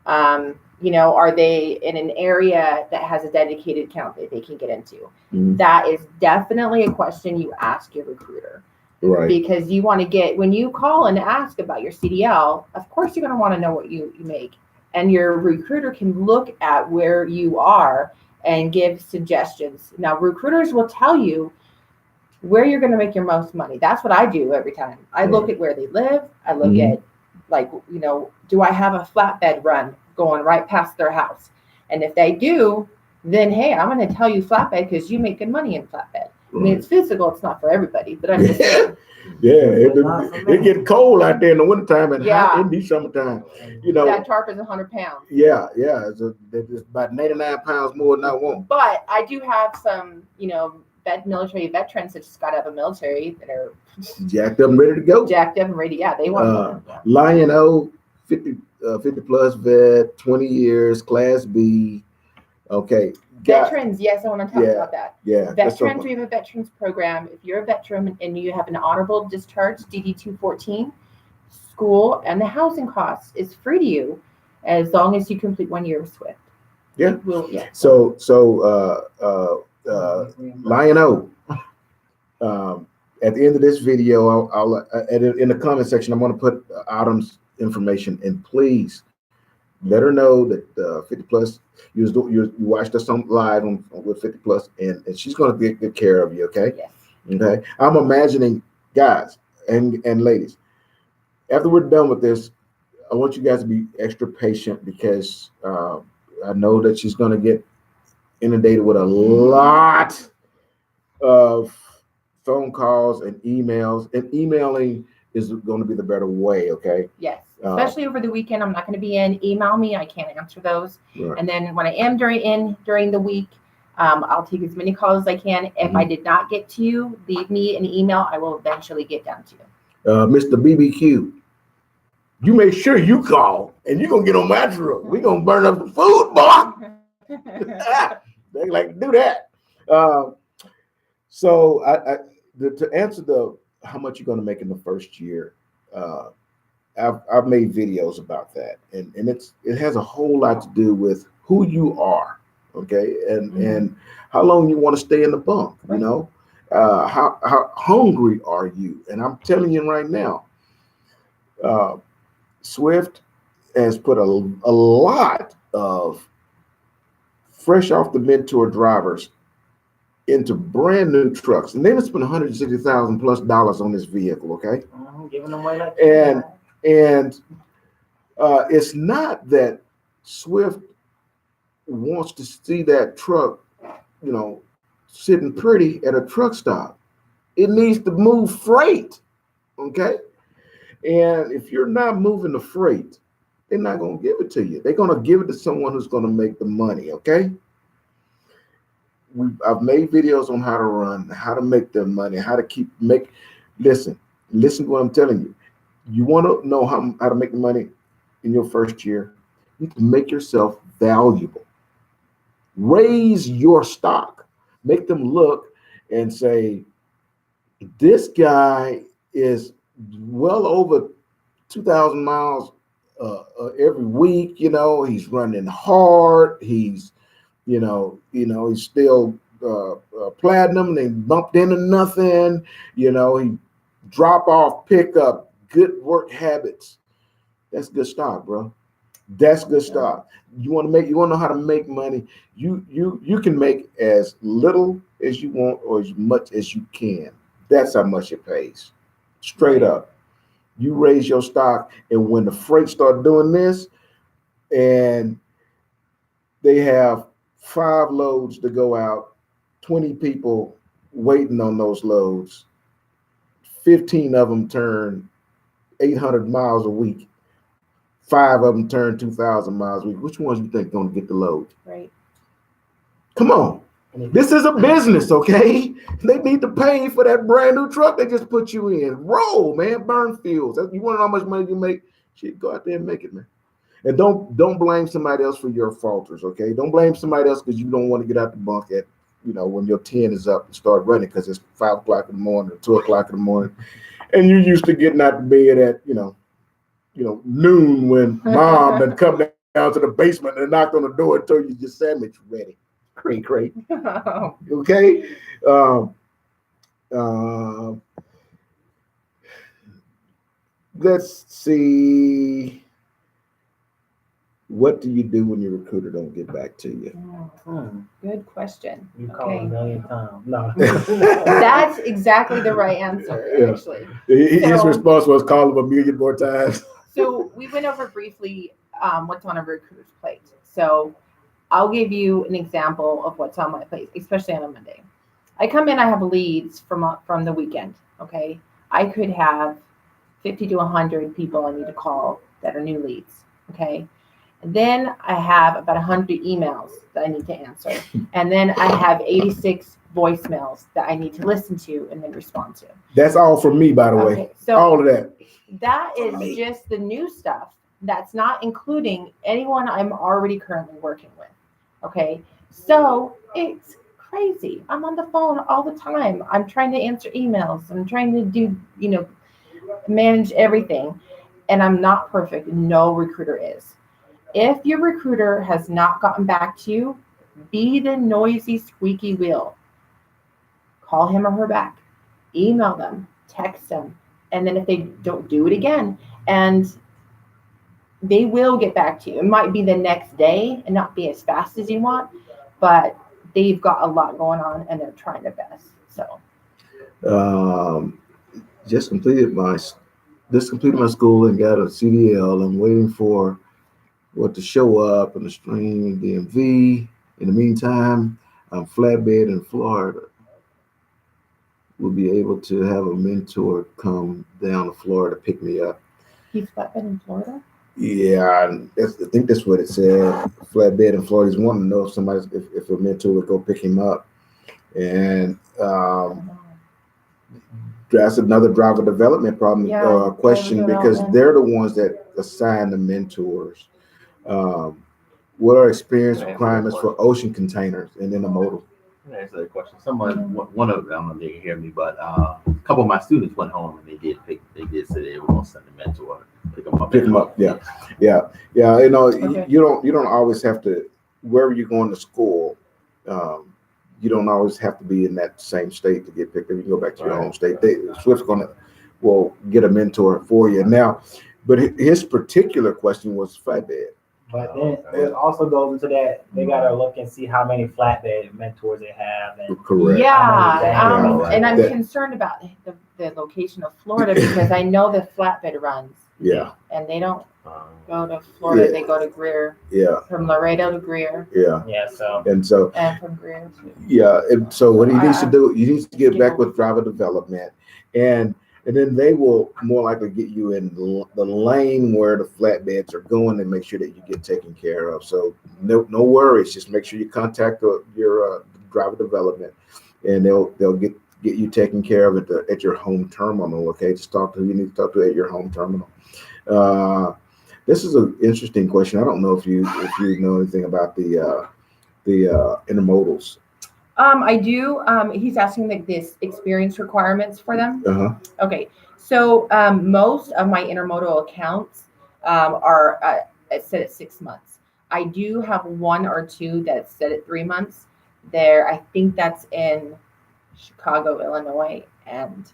Are they in an area that has a dedicated account that they can get into? Mm-hmm. That is definitely a question you ask your recruiter. Right. Because you want to get, when you call and ask about your CDL, of course you're going to want to know what you make. And your recruiter can look at where you are and give suggestions. Now, recruiters will tell you where you're going to make your most money. That's what I do every time. I look at where they live. I look at, do I have a flatbed run going right past their house? And if they do, then, hey, I'm going to tell you flatbed because you make good money in flatbed. I mean, it's physical. It's not for everybody, but I'm just saying. It get cold out there in the wintertime and hot in the summertime. That tarp is 100 pounds. Yeah. It's about 99 pounds more than I want. But I do have some, military veterans that just got out of the military that are jacked up and ready to go. Yeah, they want Lion O, 50 plus vet, 20 years, Class B. Okay. Veterans, yes, I want to talk about that. Yeah. Veterans, we have a veterans program. If you're a veteran and you have an honorable discharge, DD 214, school and the housing cost is free to you as long as you complete 1 year of Swift. Yeah. So Lion O, at the end of this video, I'll in the comment section, I'm going to put Autumn's information, and please let her know that 50 plus, you watched us on live with 50 plus, and she's going to get good care of you. Okay. Yes. Okay. I'm imagining, guys and ladies, after we're done with this, I want you guys to be extra patient because I know that she's going to get inundated with a lot of phone calls and emails, and emailing is going to be the better way. Okay. Yes, especially over the weekend. I'm not going to be in. Email me. I can't answer those. Right. And then when I am during the week, I'll take as many calls as I can. If I did not get to you, leave me an email. I will eventually get down to you. Mr. BBQ, you make sure you call, and you're gonna get on my truck. We're gonna burn up the food, boy. They like to do that. So to answer how much you're gonna make in the first year, I've made videos about that, and it has a whole lot to do with who you are, okay, and how long you want to stay in the bunk, you know, how hungry are you? And I'm telling you right now, Swift has put a lot of fresh off the mentor drivers into brand new trucks, and they've spent $160,000 plus on this vehicle, okay? Giving them away like and it's not that Swift wants to see that truck, you know, sitting pretty at a truck stop. It needs to move freight, okay? And if you're not moving the freight, they're not going to give it to you. They're going to give it to someone who's going to make the money, okay? I've made videos on how to run, how to make the money, how to listen to what I'm telling you. You want to know how to make the money in your first year? You can make yourself valuable. Raise your stock. Make them look and say, this guy is well over 2,000 miles every week. You know, he's running hard. He's, you know, he's still platinum. They bumped into nothing. You know, he drop off, pick up, good work habits. That's good stock, bro. That's good stock. You want to know how to make money. You can make as little as you want or as much as you can. That's how much it pays. Straight up. You raise your stock, and when the freight start doing this, and they have 5 loads to go out, 20 people waiting on those loads, 15 of them turn 800 miles a week, 5 of them turn 2,000 miles a week. Which ones you think going to get the load? Right. Come on. This is a business, okay? They need to pay for that brand new truck they just put you in. Roll, man. Burn fuels. You want to know how much money you make? Shit, go out there and make it, man. And don't blame somebody else for your falters, okay? Don't blame somebody else because you don't want to get out the bunk at, you know, when your 10 is up and start running because it's 5 o'clock in the morning or 2 o'clock in the morning. And you're used to getting out of bed at, you know, noon when mom had come down to the basement and knocked on the door and told you your sandwich ready. Great. Okay. Let's see. What do you do when your recruiter don't get back to you? Good question. You call a million times. No. That's exactly the right answer, actually. His response was call him a million more times. So we went over briefly what's on a recruiter's plate. So I'll give you an example of what's on my plate, especially on a Monday. I come in, I have leads from the weekend, okay? I could have 50 to 100 people I need to call that are new leads, okay? And then I have about 100 emails that I need to answer. And then I have 86 voicemails that I need to listen to and then respond to. That's all from me, by the way. So all of that. That is just the new stuff. That's not including anyone I'm already currently working with. Okay. So it's crazy. I'm on the phone all the time. I'm trying to answer emails. I'm trying to do, manage everything. And I'm not perfect. No recruiter is. If your recruiter has not gotten back to you, be the noisy, squeaky wheel. Call him or her back. Email them. Text them. And then if they don't, do it again. And they will get back to you. It might be the next day and not be as fast as you want, but they've got a lot going on and they're trying their best. So just completed my school and got a CDL. I'm waiting for what to show up in the stream in DMV. In the meantime, I'm flatbed in Florida. will be able to have a mentor come down to Florida to pick me up. He's flatbed in Florida? Yeah, I think that's what it said. Flatbed in Florida. He's wanting to know if a mentor would go pick him up. And that's another driver development problem question, because they're the ones that assign the mentors. What are experience requirements for ocean containers and intermodal? Answer that question. One of them, I don't know if they can hear me, but a couple of my students went home and they did say they were going to send a mentor pick them up. Pick them up. Yeah. You know, you don't always have to, wherever you're going to school. You don't always have to be in that same state to get picked up. You can go back to your home state. Swift's will get a mentor for you now. But his particular question was flatbed. But then it also goes into that they gotta look and see how many flatbed mentors they have. And correct. Yeah, and I'm concerned about the location of Florida because I know the flatbed runs. Yeah. And they don't go to Florida; they go to Greer. Yeah. From Laredo to Greer. Yeah. And from Greer to. Yeah. And so what he needs to do, he needs to get back with driver development, and then they will more likely get you in the lane where the flatbeds are going and make sure that you get taken care of. So no worries. Just make sure you contact your driver development, and they'll get you taken care of at your home terminal. Okay, just talk to who you need to talk to at your home terminal. This is an interesting question. I don't know if you know anything about the intermodals. I do. He's asking this experience requirements for them. Okay. So most of my intermodal accounts are set at 6 months. I do have one or two that's set at 3 months. I think that's in Chicago, Illinois, and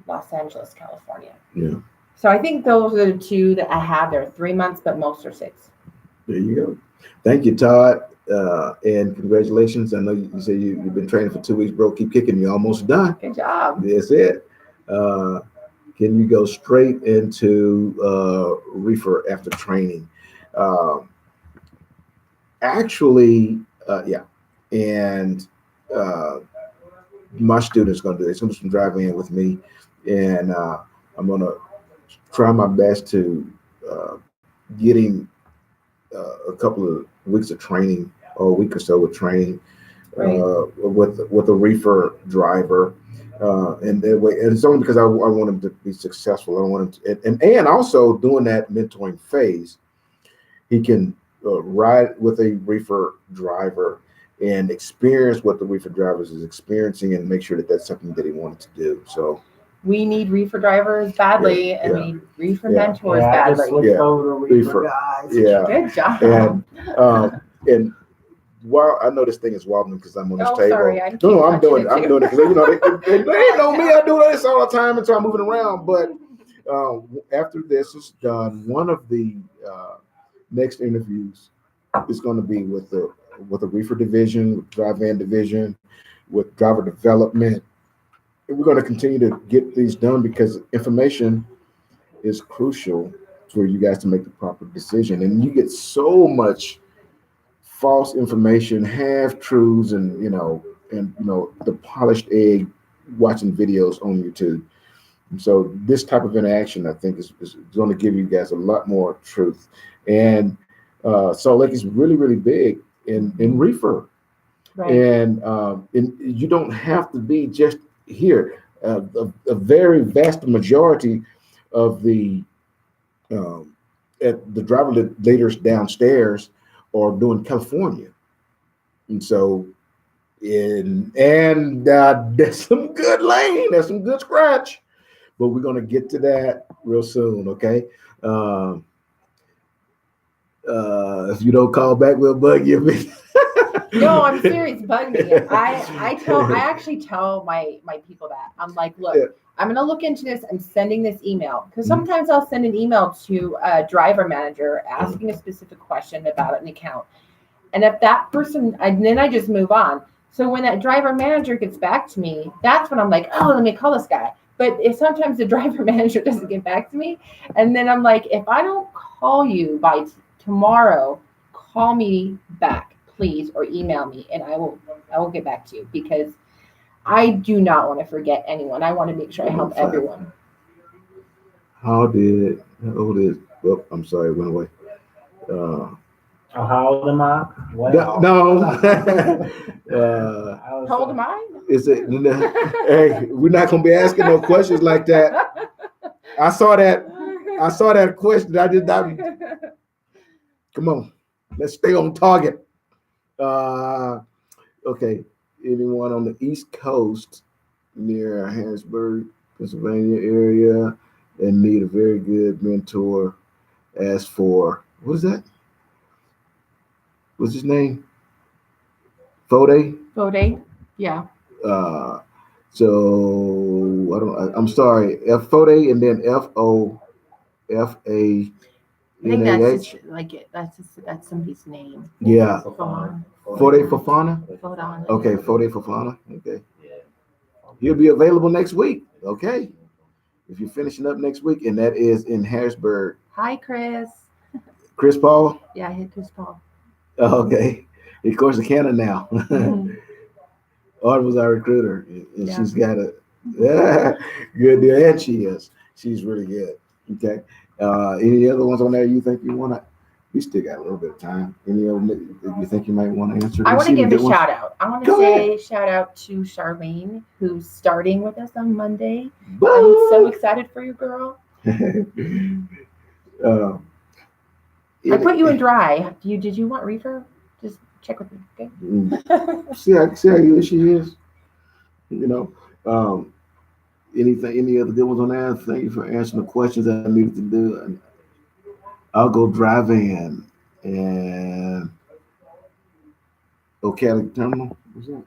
Los Angeles, California. Yeah. So I think those are the two that I have. They're 3 months, but most are 6. There you go. Thank you, Todd. And congratulations. I know you said you've been training for 2 weeks, bro. Keep kicking. You're almost done. Good job. That's it. Can you go straight into reefer after training? Actually, yeah. And my students going to do it. Some driving in with me, and I'm going to try my best to getting a couple of weeks of training, or a week or so of training with a reefer driver, and that way, and it's only because I want him to be successful. I don't want him to, and also doing that mentoring phase, he can ride with a reefer driver and experience what the reefer drivers is experiencing, and make sure that that's something that he wanted to do. So we need reefer drivers badly, and we need reefer mentors badly. Over to reefer guys. Good job. And while I know this thing is wobbling because I'm on this table. Sorry, I'm doing it because they know me. I do this all the time, and so I'm moving around. But after this is done, one of the next interviews is going to be with the reefer division, with drive van division, with driver development. And we're going to continue to get these done because information is crucial for you guys to make the proper decision. And you get so much false information, half truths, and the polished egg watching videos on YouTube. And so this type of interaction, I think, is going to give you guys a lot more truth. And Salt Lake is really, really big in reefer. Right. And you don't have to be just here. A very vast majority of the driver leaders downstairs are doing California, and so there's some good lane, there's some good scratch, but we're gonna get to that real soon. Okay. If you don't call back, we'll bug you. No, I'm serious. Bug me. I actually tell my people that I'm like, look, I'm gonna look into this. I'm sending this email because sometimes I'll send an email to a driver manager asking a specific question about an account, and if that person, then I just move on. So when that driver manager gets back to me, that's when I'm like, oh, let me call this guy. But if sometimes the driver manager doesn't get back to me, and then I'm like, if I don't call you by tomorrow, call me back, please, or email me, and I will get back to you because I do not want to forget anyone. I want to make sure I help everyone. How old is? Oh, I'm sorry, it went away. How old am I? No. How old am I? Is it? Hey, we're not gonna be asking no questions like that. I saw that question. I did not. Come on, let's stay on target. Okay. Anyone on the East Coast near Harrisburg, Pennsylvania area, and need a very good mentor? Ask for, what is that? What's his name? Fode? Fode? Yeah. So I'm sorry, Fode and then FOFANAH. I think that's just like it. That's somebody's name. Yeah. Fode Fofana? Fofana. Okay, Fode Fofana. Okay. He'll be available next week. Okay. If you're finishing up next week, and that is in Harrisburg. Hi, Chris. Chris Paul? Yeah, I hit Chris Paul. Okay. Of course, the Canada now. Mhm. Autumn was our recruiter, and Yeah. she's got a good deal, and she's really good. Okay. Any other ones on there you think you want to? We still got a little bit of time. Any of them that you think you might want to answer? I want to give a ones? shout out. I want to say shout out to Charlene, who's starting with us on Monday. I'm so excited for you, girl. I put you in dry. Did you want reefer? Just check with me, okay? see how good she is. You know, any other good ones on that? Thank you for answering the questions that I needed to do. And I'll go drive in and Ocala Terminal. What's that?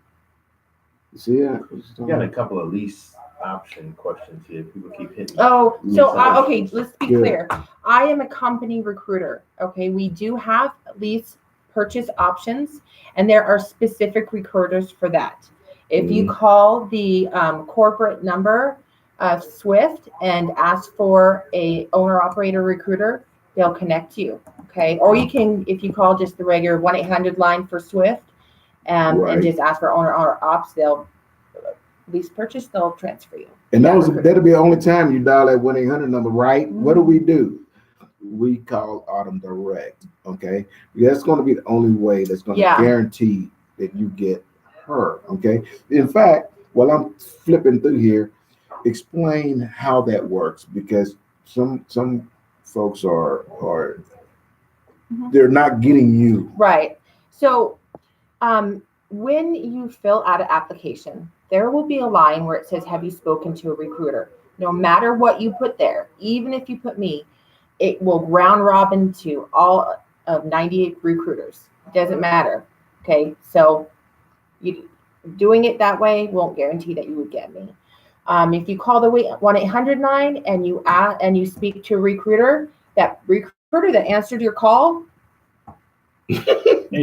You see that? We got a couple of lease option questions here. People keep hitting. Oh, so okay, options. let's be Good. clear. I am a company recruiter. Okay, we do have lease purchase options, and there are specific recruiters for that. If you call the corporate number of Swift and ask for a owner operator recruiter, they'll connect you. Okay, or you can, if you call just the regular 1-800 line for Swift, Right. and just ask for owner ops, they'll lease purchase, they'll transfer you. And that'll be the only time you dial that 1-800 number, right? What do? We call Autumn direct, okay? That's going to be the only way that's going to guarantee that you get her, okay? In fact, while I'm flipping through here, explain how that works, because some folks are they're not getting you. Right. So when you fill out an application, there will be a line where it says, have you spoken to a recruiter? No matter what you put there, even if you put me, it will round robin to all of 98 recruiters. It doesn't matter. Okay. So doing it that way won't guarantee that you would get me. If you call the 1-800 line and you speak to a recruiter, that recruiter that answered your call,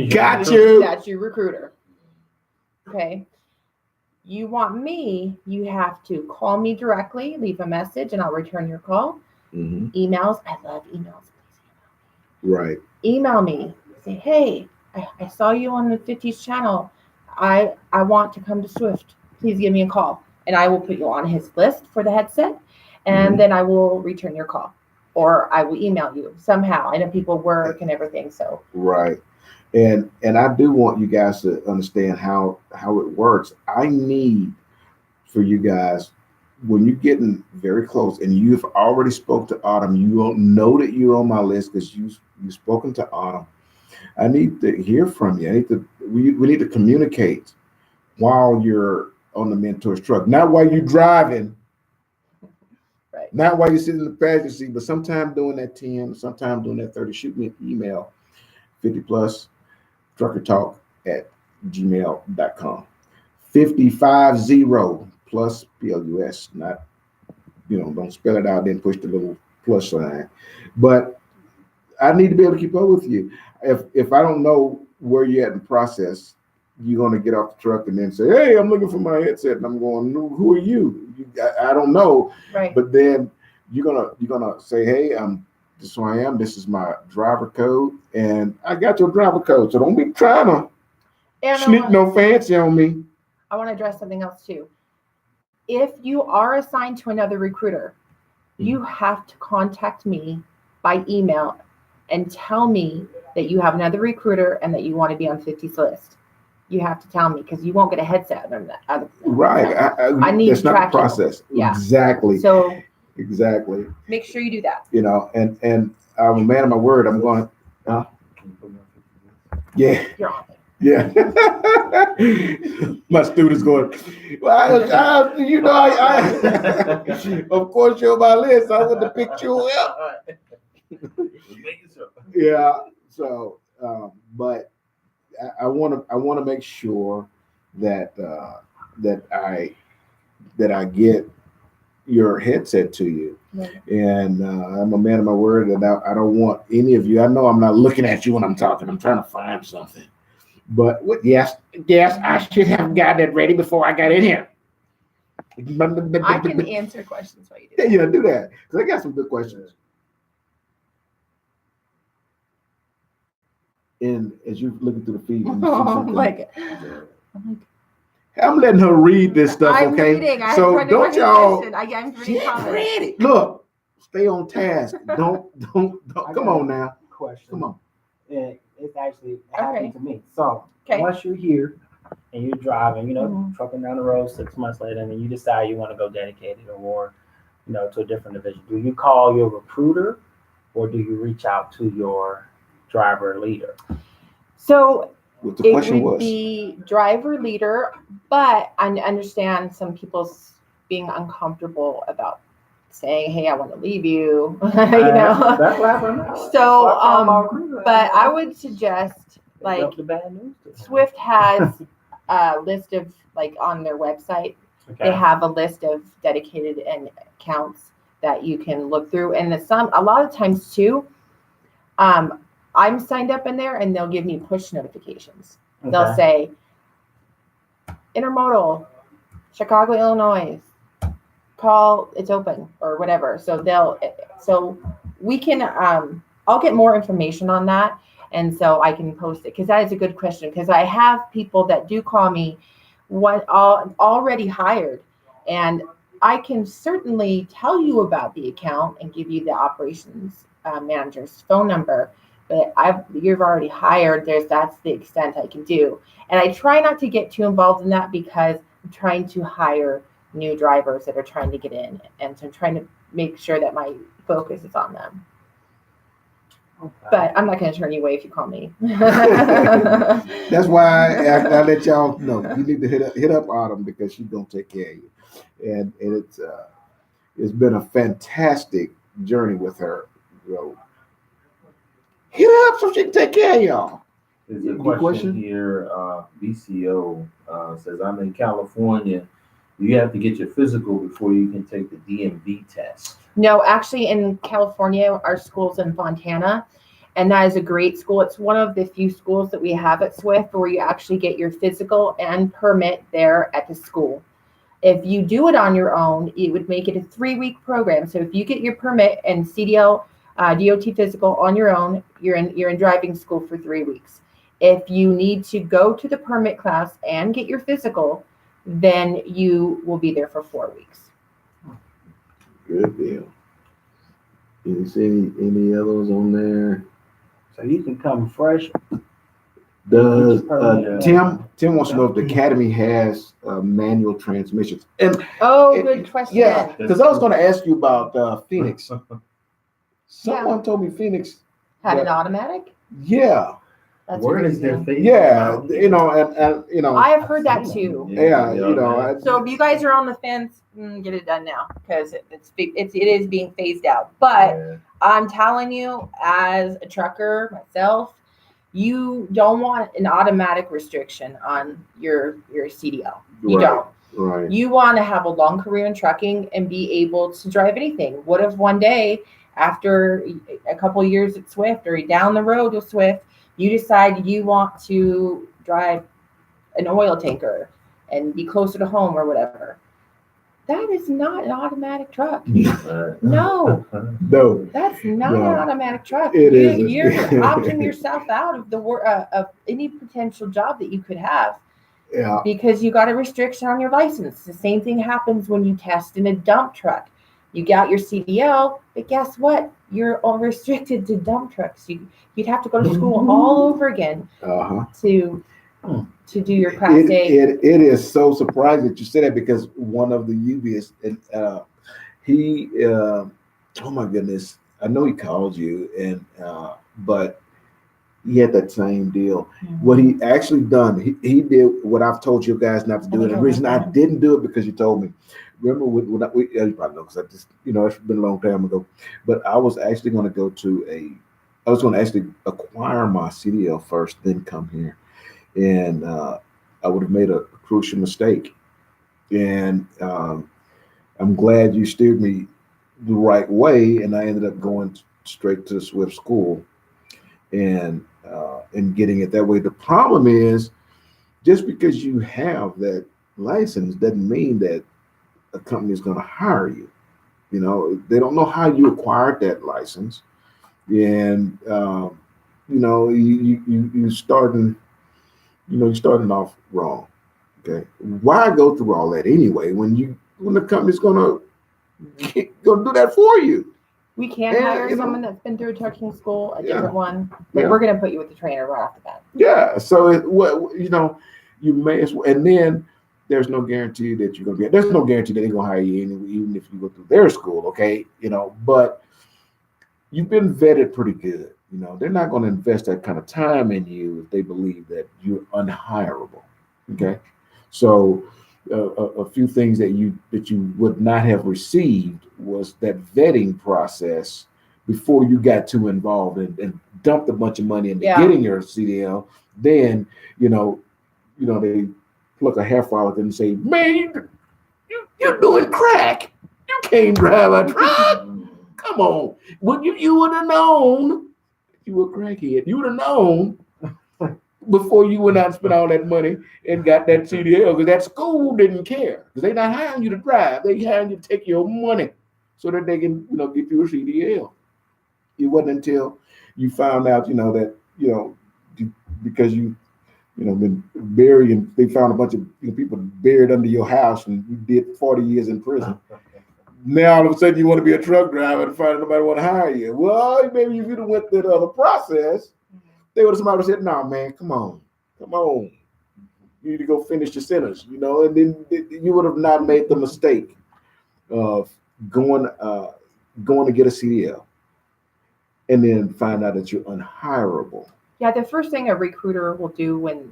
Got you. That's your recruiter. Okay. You want me, you have to call me directly, leave a message, and I'll return your call. Emails, I love emails. Right. Email me. Say, hey, I saw you on the 50s channel. I want to come to Swift. Please give me a call. And I will put you on his list for the headset. And then I will return your call. Or I will email you somehow. I know people work and everything. So right. And I do want you guys to understand how it works. I need for you guys, when you're getting very close and you've already spoke to Autumn, you don't know that you're on my list because you've spoken to Autumn. I need to hear from you. We need to communicate while you're on the mentor's truck, not while you're driving, right. Not while you're sitting in the passenger seat, but sometime doing that 10, sometime doing that 30. Shoot me an email, 50+ truckertalk@gmail.com. 550 plus plus, not, don't spell it out, then push the little plus sign. But I need to be able to keep up with you. If I don't know where you're at in the process, you're going to get off the truck and then say, hey, I'm looking for my headset. And I'm going, who are you? I don't know. Right. But then you're gonna say, hey, this is who I am. This is my driver code. And I got your driver code. So don't be trying to sneak no fancy on me. I want to address something else too. If you are assigned to another recruiter, you have to contact me by email and tell me that you have another recruiter and that you want to be on 50's list. You have to tell me, because you won't get a headset on that. Right. I need that's not the tracking. process. Yeah. Exactly. So exactly. make sure you do that. You know, and I'm a man of my word. I'm going. Yeah. You're on it. Yeah. My students going, well, you know, I of course you're on my list. I want to pick you up. Yeah. So, but I want to make sure that I get your headset to you. Right. And I'm a man of my word, and I don't want any of you. I know I'm not looking at you when I'm talking. I'm trying to find something. But yes, I should have gotten it ready before I got in here. I can answer questions while you do that. Yeah, do that, because I got some good questions. And as you're looking through the feed, and you see something, I'm letting her read this stuff, I'm okay? reading. So don't y'all. I'm reading comments. Look, stay on task. Don't. Come on now. Question. Come on. And it's actually happened Okay. to me. So Okay. once you're here and you're driving, Mhm. trucking down the road 6 months later, and then you decide you want to go dedicated or, to a different division, do you call your recruiter or do you reach out to your driver leader? So What the it question would was. be driver leader, but I understand some people's being uncomfortable about saying, "Hey, I want to leave you." That's what happened. So, but I would suggest, like, the bad news. Swift has a list of, like, on their website, Okay. they have a list of dedicated and accounts that you can look through. And a lot of times too, I'm signed up in there and they'll give me push notifications. They'll Okay. say, Intermodal, Chicago, Illinois, call, it's open, or whatever. So we can, I'll get more information on that. And so I can post it, because that is a good question. Because I have people that do call me already hired, and I can certainly tell you about the account and give you the operations manager's phone number. But you've already hired. That's the extent I can do. And I try not to get too involved in that, because I'm trying to hire new drivers that are trying to get in. And so I'm trying to make sure that my focus is on them. Okay. But I'm not going to turn you away if you call me. That's why I let y'all know you need to hit up Autumn, because she's gonna take care of you. And it's been a fantastic journey with her. Hit her up so she can take care of y'all. There's a Good question here. BCO says, I'm in California. You have to get your physical before you can take the DMV test. No, actually, in California, our school's in Fontana, and that is a great school. It's one of the few schools that we have at Swift where you actually get your physical and permit there at the school. If you do it on your own, it would make it a 3-week program. So if you get your permit and CDL, DOT physical on your own, you're in driving school for 3 weeks. If you need to go to the permit class and get your physical, then you will be there for 4 weeks. Good deal. You see any others on there? So you can come fresh. Does Tim wants to know if the Academy has manual transmissions? And Good question. yeah, because I was going to ask you about Phoenix. Someone told me Phoenix Had an automatic? Yeah. That's Word is crazy. their face. Yeah, and I have heard that too. Yeah, So if you guys are on the fence, get it done now, because it is being phased out. But I'm telling you, as a trucker myself, you don't want an automatic restriction on your CDL. You don't. Right. You want to have a long career in trucking and be able to drive anything. What if one day, after a couple of years at Swift or down the road with Swift, you decide you want to drive an oil tanker and be closer to home or whatever? That is not an automatic truck. No, that's not an automatic truck. You're opting yourself out of of any potential job that you could have. Yeah. because you got a restriction on your license. The same thing happens when you test in a dump truck. You got your CDL, but guess what? You're all restricted to dump trucks. You'd have to go to school all over again Uh-huh. to do your Class A. It is so surprising that you say that, because one of the UVs, and he, oh my goodness, I know he called you, and but he had that same deal. What he actually done, he did what I've told you guys not to do. And the reason I didn't do it because you told me. Remember when you probably know, because I just, it's been a long time ago. But I was actually going to I was going to actually acquire my CDL first, then come here. And I would have made a crucial mistake. And I'm glad you steered me the right way. And I ended up going straight to the Swift school and getting it that way. The problem is, just because you have that license doesn't mean that a company is going to hire you. They don't know how you acquired that license, and you starting off wrong. Okay, why go through all that anyway when the company's going to do that for you? We can hire someone that's been through a trucking school, a different one, but Yeah. we're going to put you with the trainer right off the bat. Yeah. So you may as well, and then there's no guarantee that you're going to get. There's no guarantee that they're going to hire you even if you go through their school. Okay, but you've been vetted pretty good. They're not going to invest that kind of time in you if they believe that you're unhireable. Okay, so a few things that you would not have received was that vetting process before you got too involved and dumped a bunch of money into getting your CDL. Then they pluck a hair follicle and say, "Man, you're doing crack. You can't drive a truck. Come on." Well, you would have known. You were a crackhead. You would have known before you went out and spent all that money and got that CDL, because that school didn't care, because they're not hiring you to drive. They hiring you to take your money so that they can, give you a CDL. It wasn't until you found out, that, because been buried, and they found a bunch of people buried under your house and you did 40 years in prison. Now all of a sudden you want to be a truck driver and find nobody want to hire you. Well, maybe if you'd have went through the other process, somebody would have said, "No, man, come on. You need to go finish your sentence," and then you would have not made the mistake of going to get a CDL and then find out that you're unhireable. Yeah, the first thing a recruiter will do when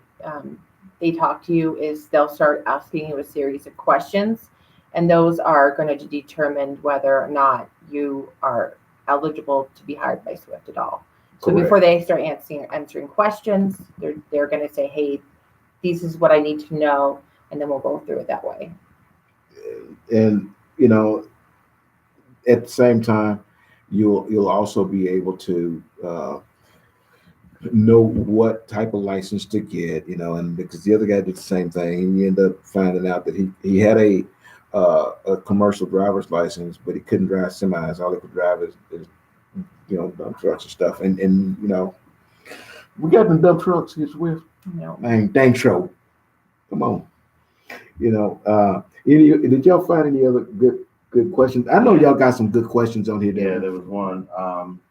they talk to you is they'll start asking you a series of questions, and those are going to determine whether or not you are eligible to be hired by Swift at all. So Correct. before they start answering questions, they're going to say, "Hey, this is what I need to know," and then we'll go through it that way. And at the same time, you'll also be able to know what type of license to get, and because the other guy did the same thing, he ended up finding out that he had a commercial driver's license, but he couldn't drive semis. All he could drive is dump trucks and stuff. And we got them dump trucks here with. Man, dang show. Come on. Did y'all find any other good questions? I know y'all got some good questions on here. Yeah, there was one.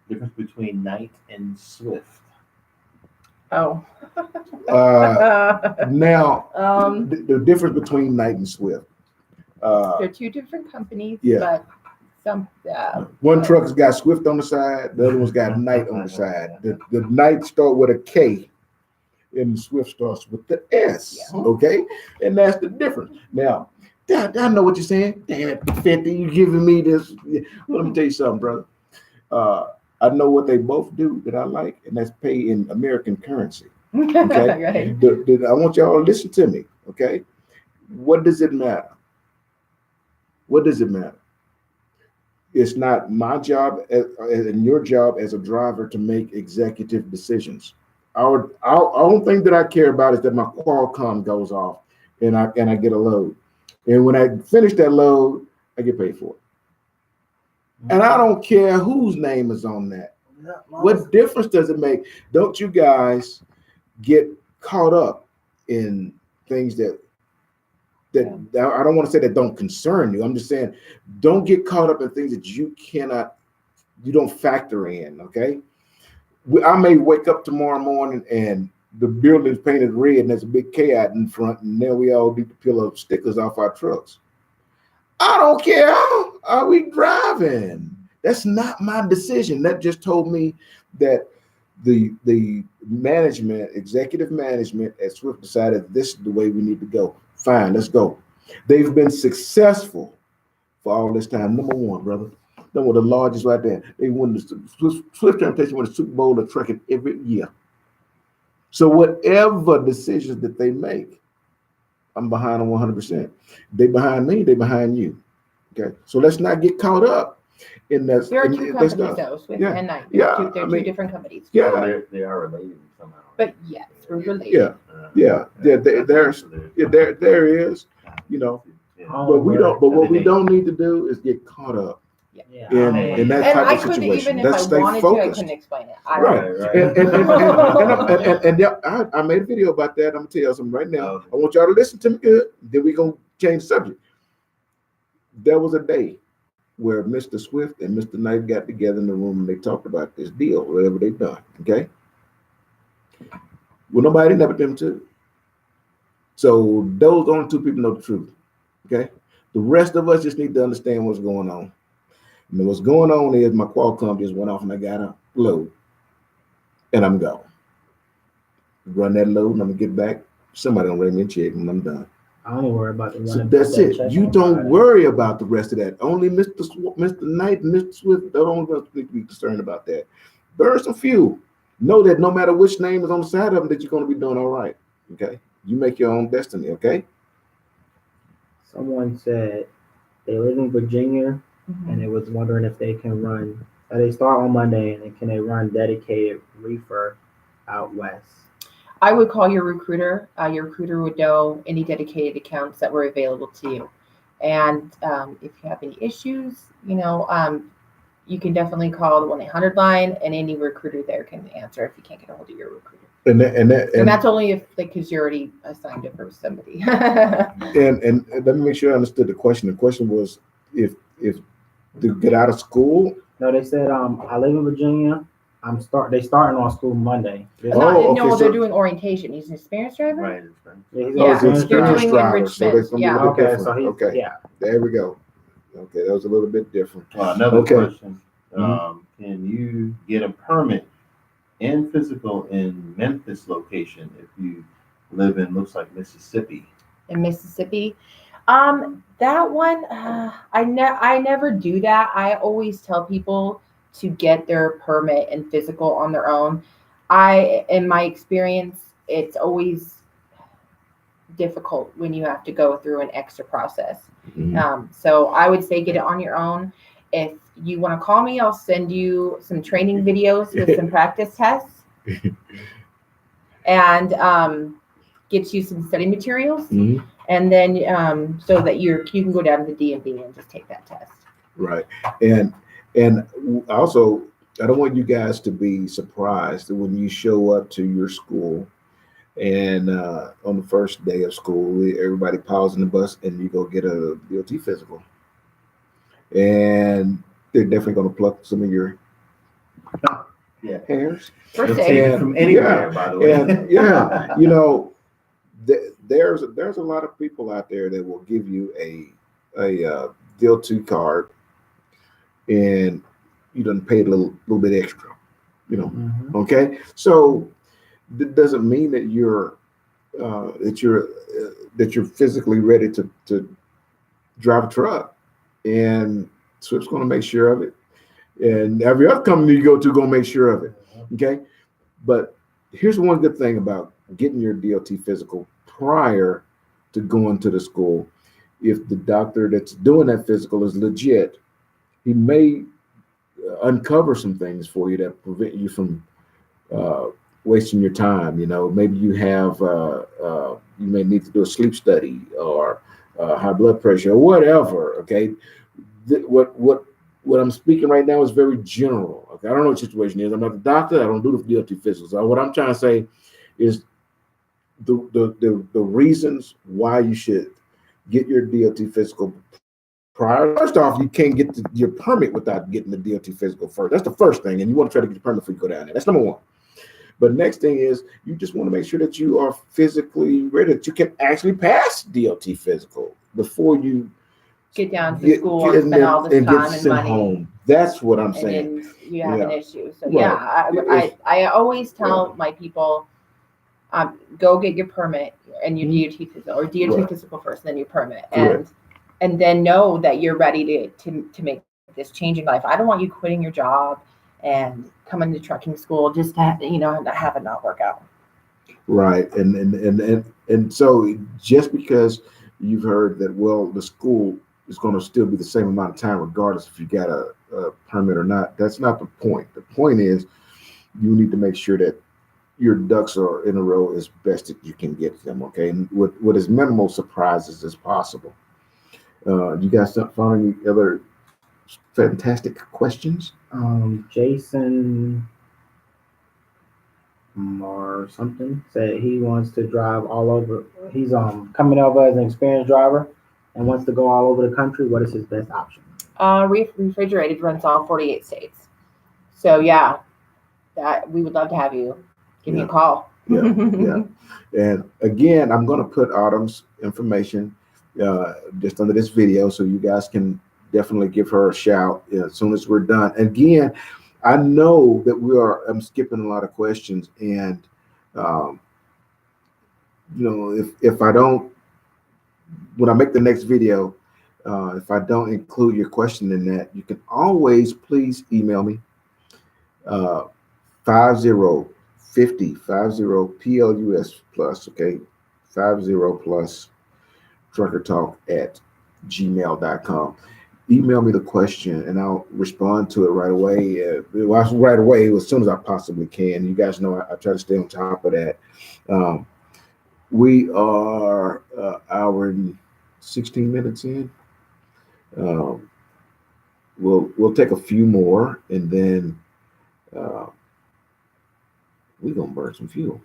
Difference between Knight and Swift. Oh. Now, the difference between Knight and Swift. They're two different companies, Yeah. but one truck's got Swift on the side, the other one's got Knight on the side. The Knight start with a K, and the Swift starts with the S. Yeah. Okay, and that's the difference. Now, I know what you're saying. Damn it, 50, you giving me this. Well, let me tell you something, brother. I know what they both do that I like, and that's pay in American currency. Okay, right. I want y'all to listen to me. Okay, what does it matter? What does it matter? It's not my job and your job as a driver to make executive decisions. Our only thing that I care about is that my Qualcomm goes off and I get a load. And when I finish that load, I get paid for it. And I don't care whose name is on that. What difference does it make? Don't you guys get caught up in things that I don't want to say that don't concern you. I'm just saying, don't get caught up in things that you don't factor in. Okay, I may wake up tomorrow morning and the building's painted red and there's a big K out in front, and then we all need to peel up stickers off our trucks. I don't care. Are we driving? That's not my decision. That just told me that the management, executive management at Swift decided this is the way we need to go. Fine, let's go. They've been successful for all this time. Number one, brother. They were the largest right there. They won the Swift Transportation won the Super Bowl of trucking every year. So whatever decisions that they make, I'm behind them 100%. They behind me, they behind you. Okay, so let's not get caught up in that. There are two companies though, Swift and Knight. They're two different companies. Yeah, So they are related somehow. But yes, we're related. Yeah. There is, you know, but we don't. But what we don't need to do is get caught up in that And I type of couldn't, situation. even if Let's I stay wanted to, I focused. couldn't explain it. Right. And yeah, I made a video about that. I'm gonna tell you something right now. I want y'all to listen to me good. Then we're gonna change the subject. There was a day where Mr. Swift and Mr. Knight got together in the room and they talked about this deal, whatever they've done. Okay. Well, nobody didn't have them too. So those only two people know the truth. Okay. The rest of us just need to understand what's going on. And what's going on is my Qualcomm just went off and I got a load. And I'm gone. Run that load and I'm gonna get back. Somebody gonna write me a check and I'm done. I don't worry about the So that's it. You don't worry about the rest of that. Only Mr. Knight and Mr. Swift, they don't need to be concerned about that. Burn some fuel. Know that no matter which name is on the side of them, that you're going to be doing all right. Okay? You make your own destiny, okay? Someone said they live in Virginia and they was wondering if they can run, they start on Monday, and then can they run dedicated reefer out west? I would call your recruiter. Your recruiter would know any dedicated accounts that were available to you. And if you have any issues, you can definitely call the 1-800 line, and any recruiter there can answer if you can't get a hold of your recruiter. And that's only if, because you're already assigned it for somebody. and let me make sure I understood the question. The question was if to get out of school. No, they said I live in Virginia. They starting on school Monday. No, they're doing orientation. He's an experienced driver. Right. Yeah, it's they're doing driver, so enrichment. that's gonna be a little bit Okay, different. so Okay, there we go. Okay, that was a little bit different. Another question. Can you get a permit and physical in Memphis location if you live in, looks like Mississippi? In Mississippi, that one, I never do that. I always tell people to get their permit and physical on their own. In my experience, it's always difficult when you have to go through an extra process. So I would say get it on your own. If you want to call me, I'll send you some training videos with some practice tests and get you some study materials. And then so that you can go down to the DMV and just take that test. Right. And also, I don't want you guys to be surprised that when you show up to your school and on the first day of school, everybody piles in the bus and you go get a DOT physical. And they're definitely going to pluck some of your hairs. First day. From anywhere, by the way. And there's a lot of people out there that will give you a DOT card, and you done paid a little bit extra, Okay, so that doesn't mean that you're physically ready to drive a truck. And Swift's going to make sure of it, and every other company you go to going to make sure of it. Okay, but here's one good thing about getting your DOT physical prior to going to the school. If the doctor that's doing that physical is legit, he may uncover some things for you that prevent you from wasting your time. Maybe you have you may need to do a sleep study or high blood pressure or whatever. Okay, what I'm speaking right now is very general. Okay, I don't know what the situation is. I'm not the doctor. I don't do the DOT physicals. So what I'm trying to say is the reasons why you should get your DOT physical prior. First off, you can't get your permit without getting the DOT physical first. That's the first thing, and you want to try to get your permit before you go down there. That's number one. But next thing is you just want to make sure that you are physically ready, that you can actually pass DOT physical before you get down to school and spend all this time and money. Home. That's what I'm saying. And then you have an issue. So Right. I always tell my people, go get your permit and your DOT physical, or DOT physical first, then your permit, and then know that you're ready to make this change in life. I don't want you quitting your job and coming to trucking school just to have it not work out. Right, and so just because you've heard that, well, the school is going to still be the same amount of time regardless if you got a permit or not. That's not the point. The point is you need to make sure that your ducks are in a row as best that you can get them, okay, and with as minimal surprises as possible. You guys found any other fantastic questions? Jason or something said he wants to drive all over. He's coming over as an experienced driver and wants to go all over the country. What is his best option? Refrigerated runs all 48 states. So yeah, that we would love to have you. Give me a call. Yeah. And again, I'm going to put Autumn's information just under this video, so you guys can definitely give her a shout as soon as we're done. Again, I know that I'm skipping a lot of questions, and if I don't, when I make the next video, if I don't include your question in that, you can always please email me 50 PLUS plus, okay, 50 plus truckertalk@gmail.com. Email me the question and I'll respond to it right away. Right away, as soon as I possibly can. You guys know I try to stay on top of that. We are hour and 16 minutes in. We'll take a few more, and then we're gonna burn some fuel.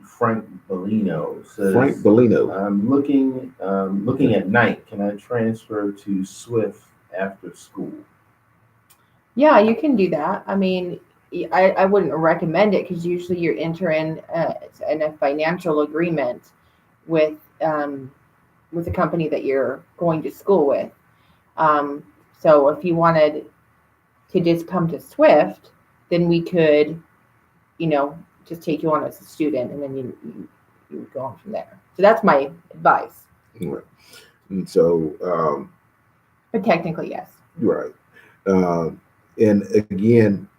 Frank Bellino says, I'm looking at night. Can I transfer to Swift after school? Yeah, you can do that. I mean, I wouldn't recommend it because usually you're entering in a financial agreement with the company that you're going to school with. So if you wanted to just come to Swift, then we could, just take you on as a student, and then you go on from there. So that's my advice. Right. And so, but technically, yes. Right. And again,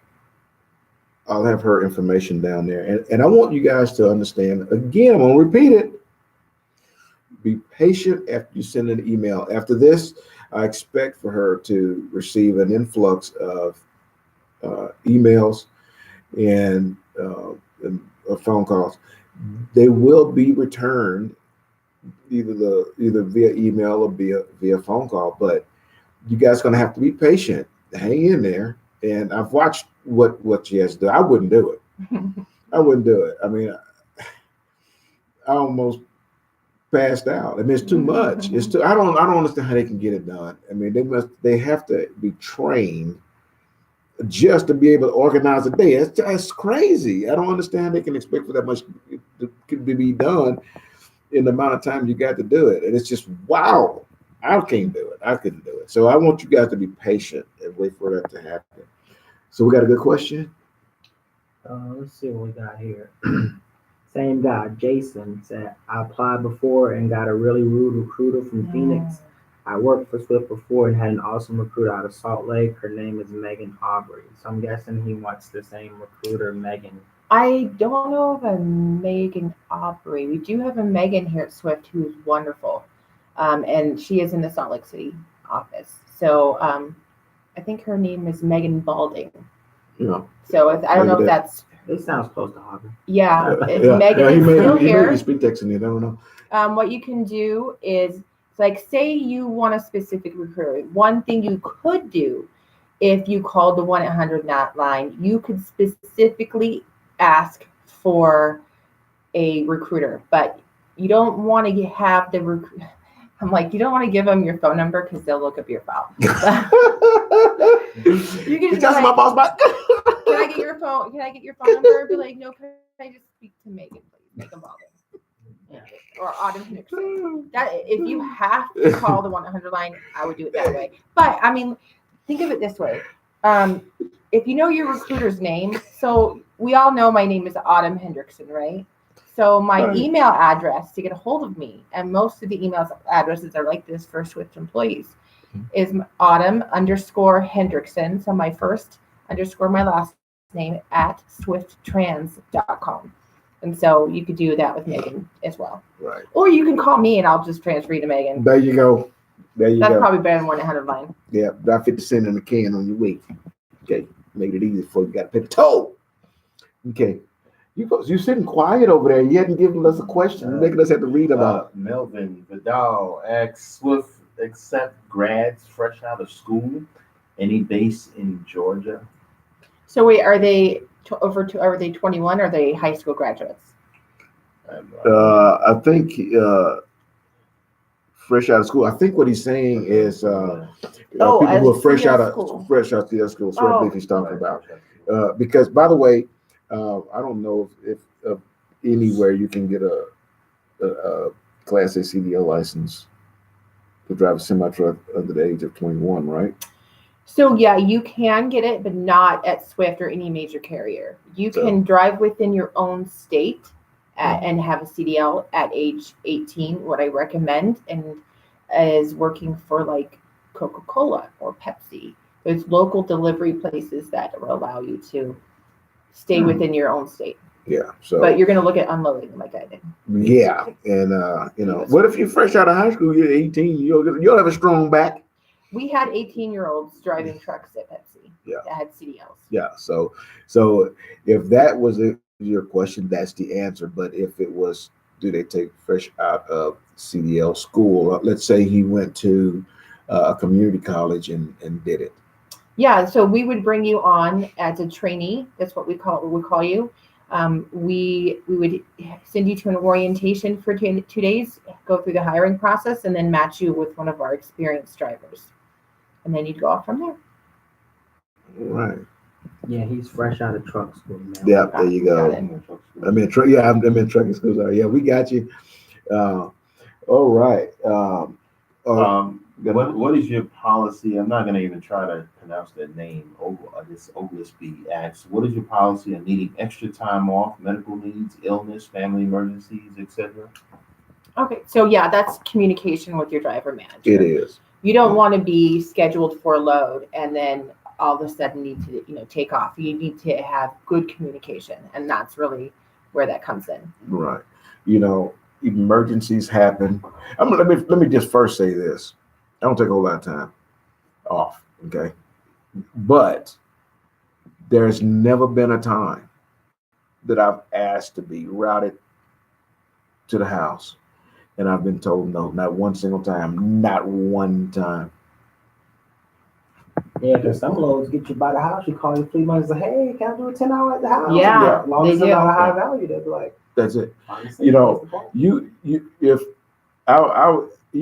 I'll have her information down there. And I want you guys to understand, again, I'm going to repeat it. Be patient after you send an email. After this, I expect for her to receive an influx of emails and phone calls. They will be returned either via email or via phone call, but you guys are going to have to be patient. Hang in there. And I've watched what she has to do. I wouldn't do it. I wouldn't do it. I mean, I almost passed out. I mean, it's too much. It's too. I don't understand how they can get it done. I mean, they have to be trained just to be able to organize a day. It's crazy. I don't understand they can expect for that much to be done in the amount of time you got to do it. And it's just, wow, I can't do it. I couldn't do it. So I want you guys to be patient and wait for that to happen. So we got a good question. Let's see what we got here. Same guy, Jason, said, I applied before and got a really rude recruiter from Phoenix. I worked for Swift before and had an awesome recruiter out of Salt Lake. Her name is Megan Aubrey. So I'm guessing he wants the same recruiter, Megan. I don't know of a Megan Aubrey. We do have a Megan here at Swift who is wonderful. And she is in the Salt Lake City office. So I think her name is Megan Balding. Yeah. So I don't know if that's. It sounds close to Aubrey. Yeah, if Megan is still here. He speak texting it. I don't know. What you can do is, like, say you want a specific recruiter. One thing you could do, if you called the 1-800 line, you could specifically ask for a recruiter, but you don't want to have the I'm like, you don't want to give them your phone number because they'll look up your file. You can just my boss back. Can I get your phone? Can I get your phone number? Be like, no, can I just speak to Megan, please? Megan Baldwin. Yeah. Or Autumn Hendrickson. That if you have to call the 1-800 line, I would do it that way. But I mean, think of it this way. If you know your recruiter's name, so we all know my name is Autumn Hendrickson, right? So my email address to get a hold of me, and most of the email addresses are like this for Swift employees, is Autumn_Hendrickson. So my first _ my last name at swifttrans.com. And so you could do that with Megan as well. Right. Or you can call me and I'll just transfer you to Megan. There you go. That's probably better than 1-800 line. Yeah, about 50 cents in the can on your week. Okay, make it easy for you. Got to pay the toll. Okay. You're sitting quiet over there. You hadn't given us a question. You're making us have to read about. Melvin Vidal asks, Swift accept grads fresh out of school? Any base in Georgia? So wait, are they are they 21 or are they high school graduates? I think fresh out of school. I think what he's saying is people who are fresh out of school. That's what I believe he's talking about. Because by the way, I don't know if anywhere you can get a Class A CDL license to drive a semi truck under the age of 21, right? So yeah, you can get it, but not at Swift or any major carrier. You can drive within your own state and have a CDL at age 18. What I recommend is working for like Coca-Cola or Pepsi. There's local delivery places that will allow you to stay within your own state. Yeah. So, but you're going to look at unloading like I did. Yeah, and what if you're fresh out of high school? You're 18. You'll have a strong back. We had 18-year-olds driving trucks at Pepsi that had CDLs. Yeah. So if that was your question, that's the answer. But if it was, do they take fresh out of CDL school? Let's say he went to a community college and did it. Yeah. So we would bring you on as a trainee. That's what we call you. We would send you to an orientation for 2 days, go through the hiring process, and then match you with one of our experienced drivers. And then you'd go off from there. Right. Yeah, he's fresh out of truck school now. Yeah, there you go. I'm in trucking school. Yeah, we got you. All right. What is your policy? I'm not going to even try to pronounce that name. This Oglesby asks, what is your policy on needing extra time off, medical needs, illness, family emergencies, etc.? Okay, so yeah, that's communication with your driver manager. It is. You don't want to be scheduled for a load and then all of a sudden need to take off. You need to have good communication, and that's really where that comes in. Right. Emergencies happen. Let me just first say this. I don't take a whole lot of time off, okay? But there's never been a time that I've asked to be routed to the house and I've been told no, not one single time, not one time. Yeah, because some loads get you by the house. You call your fleet manager and say, hey, can I do a 10-hour at the house? Yeah, as long as it's not a high value, they'll be like, that's it. You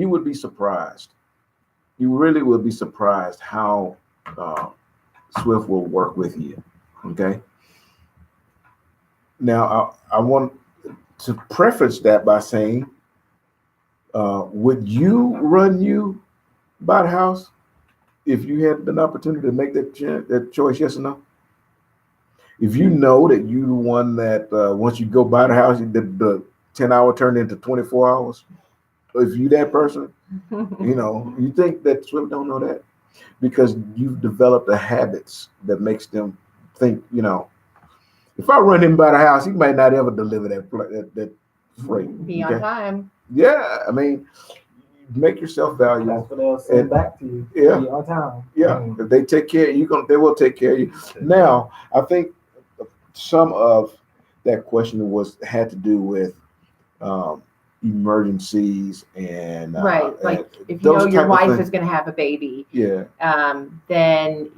would be surprised. You really would be surprised how Swift will work with you. Okay. Now, I want to preface that by saying, would you run you by the house if you had an opportunity to make that choice? Yes or no? If you know that you're the one that once you go by the house, the 10-hour turned into 24 hours. If you that person, you think that Swift don't know that because you've developed the habits that makes them think, if I run him by the house, he might not ever deliver that freight. Be on time. Yeah, I mean, make yourself valuable. That's what they'll send back to you. Yeah, be on time. Yeah, if they take care of you, they will take care of you. Now, I think some of that question had to do with emergencies and right, like if you know your wife is going to have a baby, yeah, then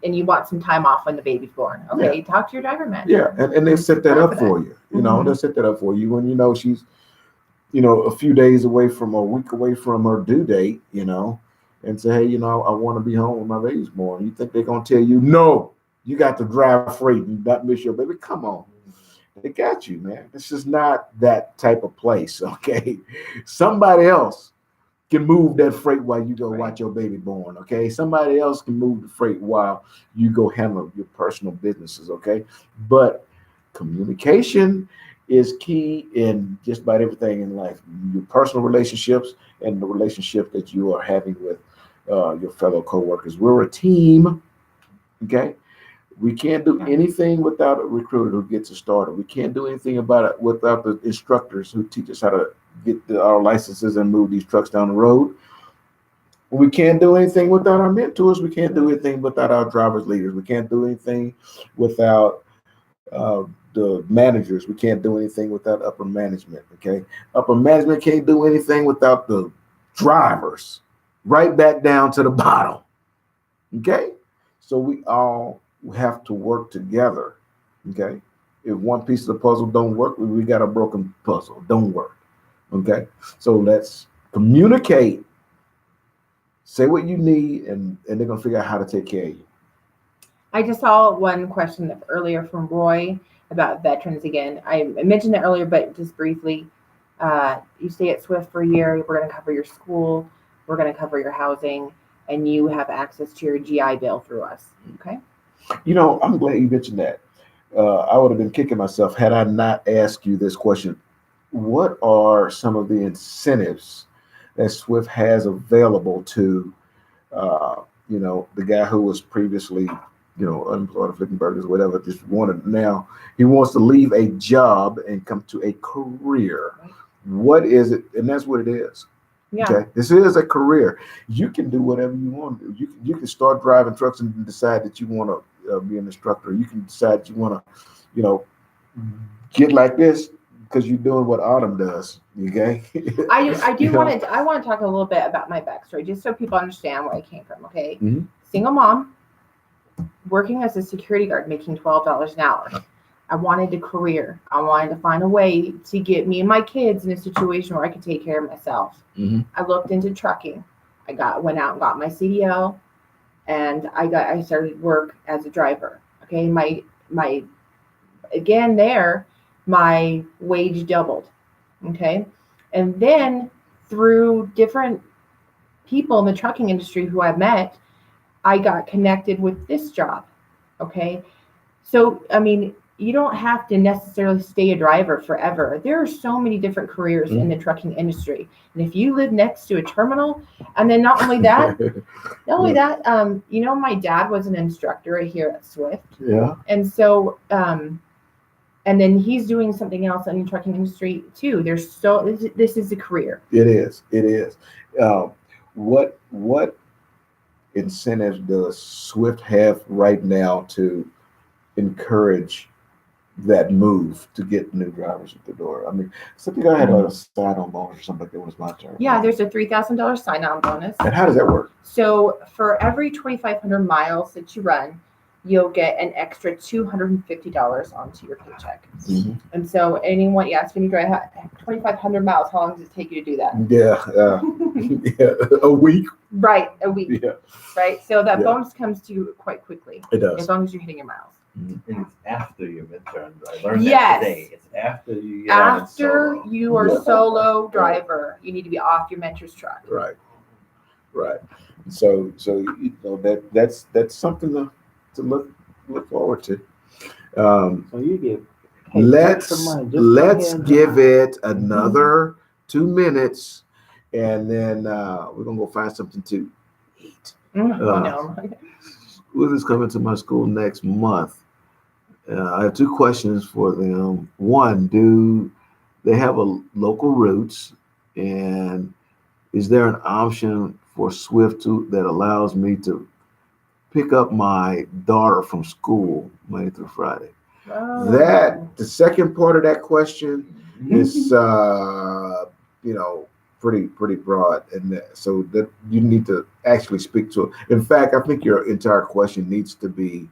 you want some time off when the baby's born. Okay, talk to your driver manager. Yeah, and they set that up for you. You know, Mhm. they'll set that up for you when you know she's, you know, a few days away from a week away from her due date, you know, and say, hey, you know, I want to be home when my baby's born. You think they're gonna tell you no? You got to drive freight and not miss your baby. Come on. They got you, man. This is not that type of place, okay? Somebody else can move that freight while you go watch your baby born, okay? Somebody else can move the freight while you go handle your personal businesses, okay? But communication is key in just about everything in life. Your personal relationships and the relationship that you are having with your fellow coworkers. We're a team, okay? We can't do anything without a recruiter who gets us started. We can't do anything about it without the instructors who teach us how to get our licenses and move these trucks down the road. We can't do anything without our mentors. We can't do anything without our drivers leaders. We can't do anything without the managers. We can't do anything without upper management. Okay, upper management can't do anything without the drivers. Right back down to the bottom. Okay, so we all have to work together. Okay, if one piece of the puzzle don't work, we got a broken puzzle. Don't work. Okay, so let's communicate. Say what you need, and they're gonna figure out how to take care of you. I just saw one question earlier from Roy about veterans again. I mentioned it earlier, but just briefly. You stay at Swift for a year, we're going to cover your school, we're going to cover your housing, and you have access to your GI Bill through us. Okay. You know, I'm glad you mentioned that. I would have been kicking myself had I not asked you this question. What are some of the incentives that Swift has available to, you know, the guy who was previously, you know, unemployed, flipping burgers, whatever, just wanted now, he wants to leave a job and come to a career. Right. What is it? And that's what it is. Yeah. Okay. This is a career. You can do whatever you want to do. You can start driving trucks and decide that you want to be an instructor. You can decide you want to, you know, get like this because you're doing what Autumn does. Okay. I do You know? want to talk a little bit about my backstory, just so people understand where I came from. Okay. Mhm. Single mom, working as a security guard, making $12 an hour. I wanted a career. I wanted to find a way to get me and my kids in a situation where I could take care of myself. Mhm. I looked into trucking. Went out and got my CDL, and I started work as a driver. Okay, my again there, my wage doubled. Okay, and then through different people in the trucking industry who I met, I got connected with this job. Okay, so I mean, you don't have to necessarily stay a driver forever. There are so many different careers in the trucking industry. And if you live next to a terminal, and then not only that, you know, my dad was an instructor here at Swift. Yeah. And so, and then he's doing something else in the trucking industry too. This is a career. It is. It is. What incentives does Swift have right now to encourage that move to get new drivers at the door? I mean, something I had a sign-on bonus or something like that was my turn. Yeah, there's a $3,000 sign-on bonus. And how does that work? So for every 2,500 miles that you run, you'll get an extra $250 onto your paycheck. Mm-hmm. And so anyone, yes, when you drive 2,500 miles, how long does it take you to do that? Yeah, yeah, a week. Right, a week. Yeah, Right, so that Yeah. bonus comes to you quite quickly, it does. as long as you're hitting your miles. And it's after your midterm. I learned Yes. that today. It's after you get out and After solo. you are Yeah. solo driver, you need to be off your mentor's truck. Right, right. So you know that's something to look forward to. So you give. Let's Let's give it another 2 minutes, and then we're gonna go find something to eat. No. School is coming to my school next month. I have two questions for them. One, do they have a local routes, and is there an option for Swift that allows me to pick up my daughter from school Monday through Friday? Oh. That the second part of that question is, you know, pretty broad, and so that you need to actually speak to it. In fact, I think your entire question needs to be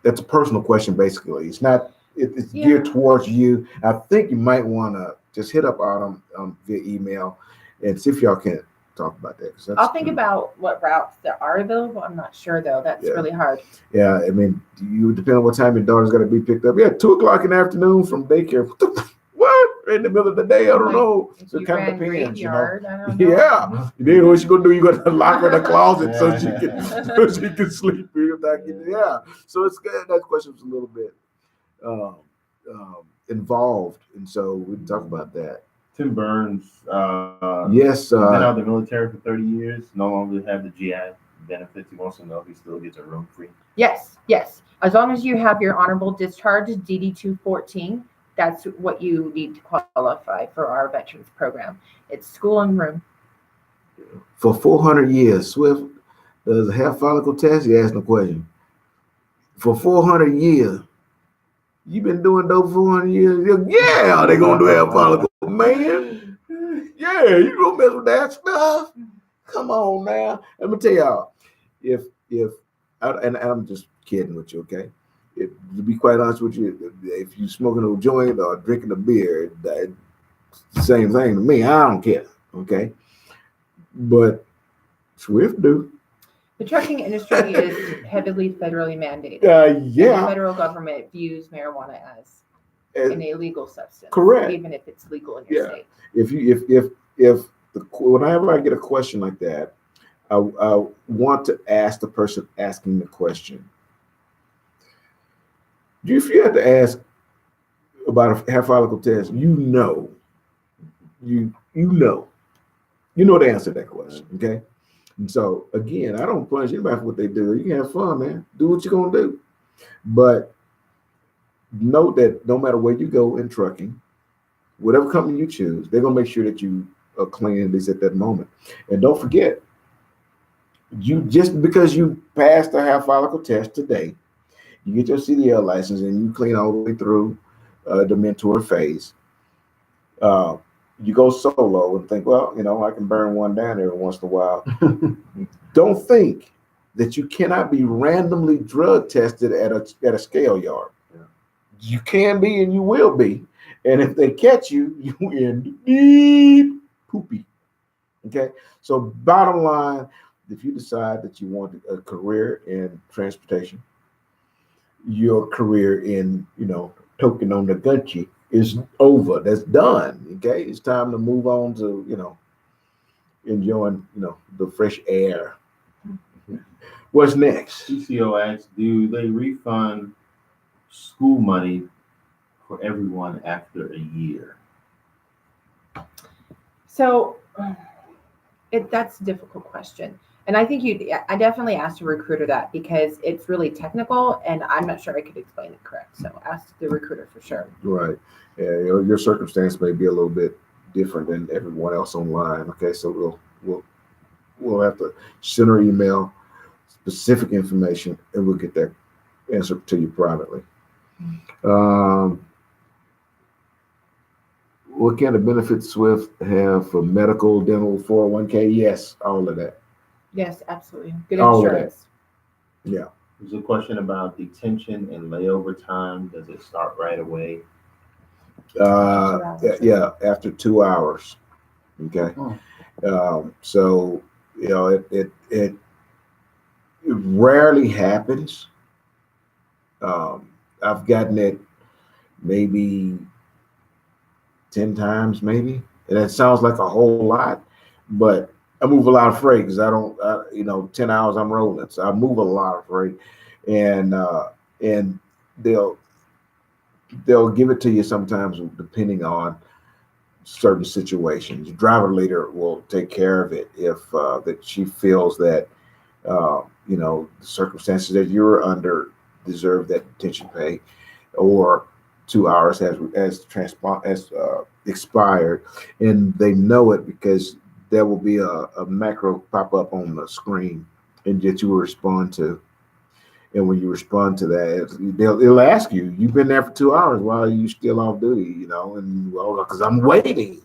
that's a personal question. Basically, it's not. It's geared towards you. I think you might want to just hit up Autumn via email and see if y'all can talk about that. I'll think about what routes there are available. I'm not sure though. That's really hard. Yeah, I mean, you depend on what time your daughter's going to be picked up. Yeah, 2:00 in the afternoon from daycare. What? In the middle of the day? I don't know. So it kind of depends, you know. I don't know. Yeah. Then what you gonna do? You gonna lock her in the closet so she can sleep. Yeah. So it's good. That question was a little bit involved, and so we can talk about that. Tim Burns, yes, been out of the military for 30 years, no longer have the GI benefits. He wants to know if he still gets a room free. Yes. As long as you have your honorable discharge, DD 214, that's what you need to qualify for our veterans program. It's school and room. For 400 years, Swift does a hair follicle test. He asked the question. For 400 years, you been doing dope for 400 years? Yeah, they gonna do hair follicle, man. Yeah, you gonna mess with that stuff? Come on now. Let me tell y'all, if I'm just kidding with you, okay? To be quite honest with you, if you smoking a joint or drinking a beer, it's the same thing to me. I don't care, okay? But Swift do. The trucking industry is heavily federally mandated. Yeah. The federal government views marijuana as an illegal substance. Correct. Even if it's legal in your state. Whenever I get a question like that, I want to ask the person asking the question. If you had to ask about a hair follicle test, you know the answer to that question, okay? And so again, I don't punish anybody for what they do. You can have fun, man. Do what you're gonna do. But note that no matter where you go in trucking, whatever company you choose, they're gonna make sure that you are clean at least at that moment. And don't forget, you just because you passed the hair follicle test today, you get your CDL license and you clean all the way through the mentor phase. You go solo and think, well, I can burn one down every once in a while. Don't think that you cannot be randomly drug tested at a scale yard. Yeah. You can be and you will be. And if they catch you, you end deep poopy. Okay? So bottom line, if you decide that you want a career in transportation, your career in, token on the gunchi is over. That's done. Okay, it's time to move on to enjoying the fresh air. What's next? CCO asks, do they refund school money for everyone after a year? So that's a difficult question. And I think I definitely asked a recruiter that because it's really technical and I'm not sure I could explain it correct. So ask the recruiter for sure. Right. Yeah, your circumstance may be a little bit different than everyone else online. Okay, so we'll have to send her email specific information and we'll get that answer to you privately. What kind of benefits Swift have for medical, dental, 401k? Yes, all of that. Yes, absolutely. Good insurance. Yeah. There's a question about detention and layover time. Does it start right away? Yeah, after 2 hours. Okay. So it rarely happens. I've gotten it maybe 10 times, maybe. And that sounds like a whole lot, but I move a lot of freight because 10 hours I'm rolling. So I move a lot of freight and they'll give it to you sometimes depending on certain situations. The driver leader will take care of it if that she feels that the circumstances that you're under deserve that detention pay, or 2 hours has expired, and they know it because there will be a macro pop up on the screen and that you will respond to. And when you respond to that, they'll ask you, you've been there for 2 hours. Why are you still off duty? And well, because I'm waiting.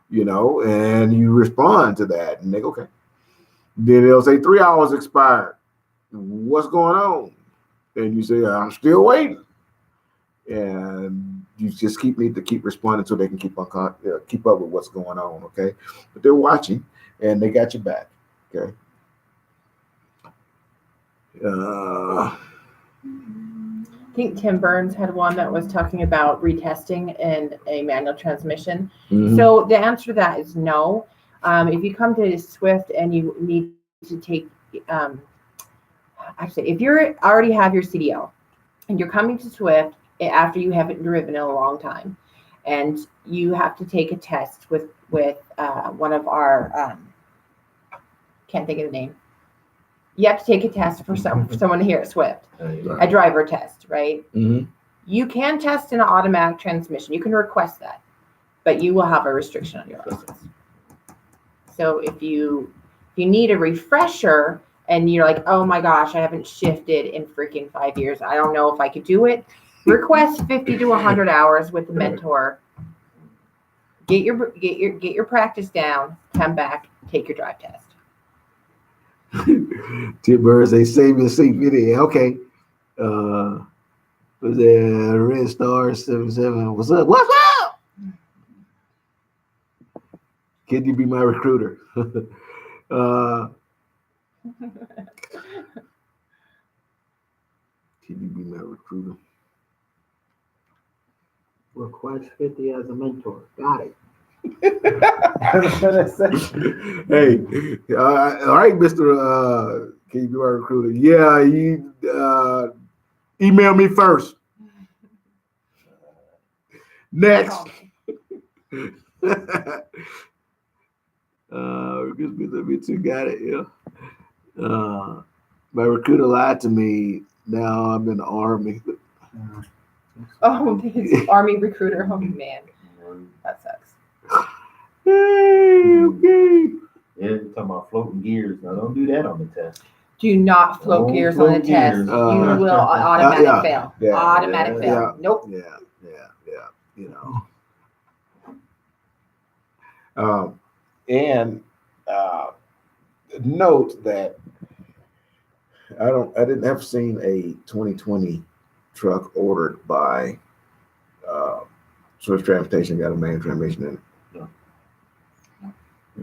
and you respond to that, and they go, okay. Then they'll say 3 hours expired. What's going on? And you say, I'm still waiting. And you just need to keep responding so they can keep up with what's going on, okay? But they're watching, and they got your back, okay? I think Tim Burns had one that was talking about retesting and a manual transmission. So the answer to that is no. If you come to Swift and you need to take, actually, if you already have your CDL and you're coming to Swift after you haven't driven in a long time, and you have to take a test with one of our, can't think of the name. You have to take a test for someone here at Swift, a driver test, right? You can test in an automatic transmission. You can request that, but you will have a restriction on your license. So if you need a refresher and you're like, oh my gosh, I haven't shifted in freaking 5 years. I don't know if I could do it. Request 50 to 100 hours with the mentor. Get your practice down. Come back. Take your drive test. Tim Burns, they save your seat video. Okay. Was there Red Star 77? What's up? What's up? Can you be my recruiter? Can you be my recruiter? Request 50 as a mentor. Got it. Hey, all right, Mr. Can you be my recruiter? Yeah, you email me first. Next. Got it. Yeah. My recruiter lied to me. Now I'm in the Army. Oh, this Army recruiter. Oh man, that sucks. Hey, okay. Yeah, you're talking about floating gears. Now, don't do that on the test. Do not float Don't gears float on the test. gears. You will automatic fail. Yeah, Automatic fail. yeah. Nope. Yeah. And note that I didn't have seen a 2020 truck ordered by Swift Transportation got a manual transmission in it. No.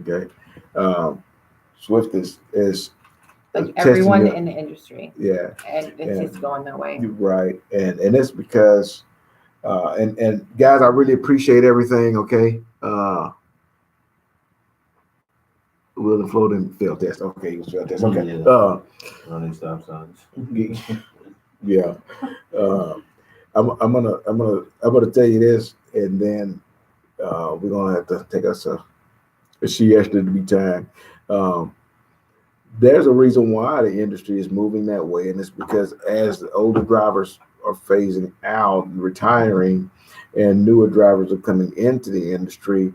Okay. Swift is like everyone in the industry. Yeah. And it's just going that way. Right. And it's because and guys, I really appreciate everything, okay? Will the floating fail test? Okay, he was fail test. Okay. Yeah. Running stop signs. Yeah. I'm gonna tell you this, and then we're gonna have to take us a siesta to be time. There's a reason why the industry is moving that way, and it's because as the older drivers are phasing out and retiring, and newer drivers are coming into the industry,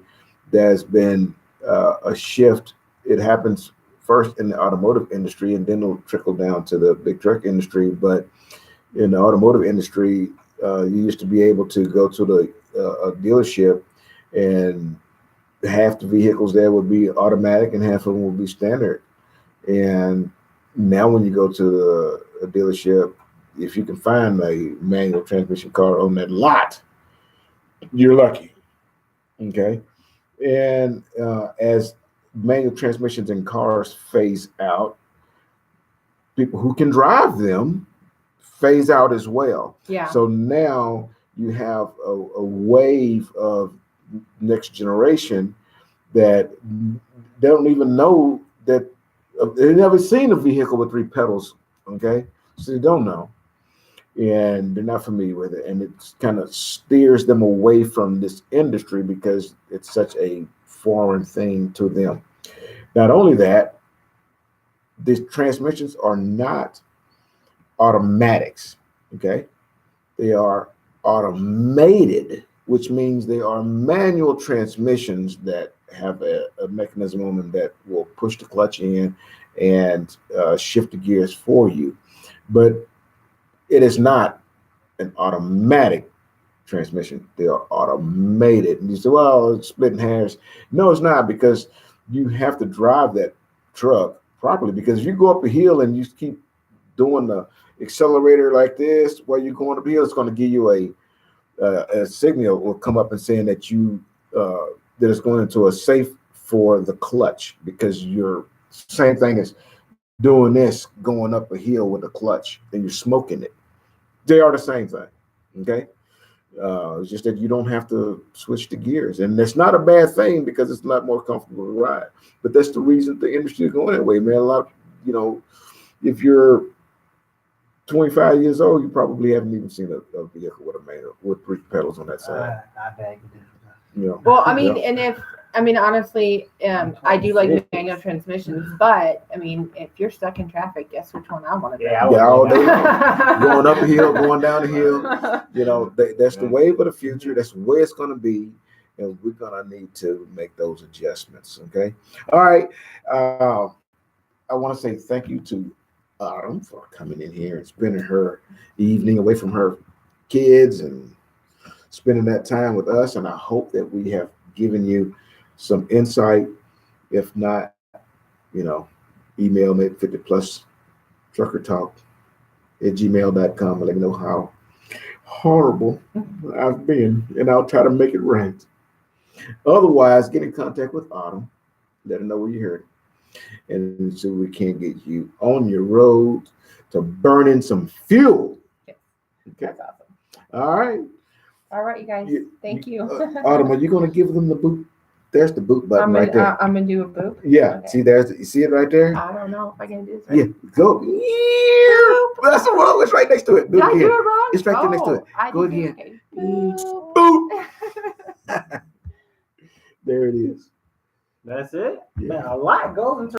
there's been a shift. It happens first in the automotive industry, and then it'll trickle down to the big truck industry. But in the automotive industry, you used to be able to go to the a dealership, and half the vehicles there would be automatic, and half of them would be standard. And now, when you go to a dealership, if you can find a manual transmission car on that lot, you're lucky. Okay, and as manual transmissions in cars phase out, people who can drive them phase out as well. Yeah. So now you have a wave of next generation that they don't even know that they've never seen a vehicle with 3 pedals. Okay, so they don't know, and they're not familiar with it, and it kind of steers them away from this industry because it's such a foreign thing to them. Not only that, these transmissions are not automatics, okay? They are automated, which means they are manual transmissions that have a mechanism on them that will push the clutch in and shift the gears for you. But it is not an automatic transmission. They are automated. And you say, well, it's splitting hairs. No, it's not, because you have to drive that truck properly, because if you go up a hill and you keep doing the accelerator like this while you're going up a hill, it's going to give you a signal will come up and saying that you that it's going into a safe for the clutch, because you're same thing as doing this going up a hill with a clutch and you're smoking it. They are the same thing. Okay. It's just that you don't have to switch the gears, and that's not a bad thing because it's a lot more comfortable to ride. But that's the reason the industry is going that way, man. A lot, if you're 25 years old, you probably haven't even seen a vehicle with a manual with 3 pedals on that side. I beg to differ. Well, I mean, honestly, I do like manual transmissions, but I mean, if you're stuck in traffic, guess which one I want to do? Yeah, all day long. Going up a hill, going down the hill. That's the wave of the future. That's the way it's going to be, and we're going to need to make those adjustments. Okay. All right. I want to say thank you to Autumn for coming in here and spending her evening away from her kids and spending that time with us. And I hope that we have given you some insight. If not, email me at 50plus trucker talk at gmail.com and let me know how horrible I've been, and I'll try to make it right. Otherwise, get in contact with Autumn, let her know where you heard it, and so we can get you on your road to burning some fuel. Yes. Okay. That's awesome. All right, you guys. Thank you. Autumn, are you going to give them the boot? There's the boot button right there. I'm gonna do a boop. Yeah, Okay. see, you see it right there? I don't know if I can do this. Right. Yeah, go. Yeah, that's wrong. It's right next to it. Do Did I it do it again. wrong? It's right there next to it. I Go did it. again. Okay. Boop. There it is. That's it. Yeah. Man, a lot goes into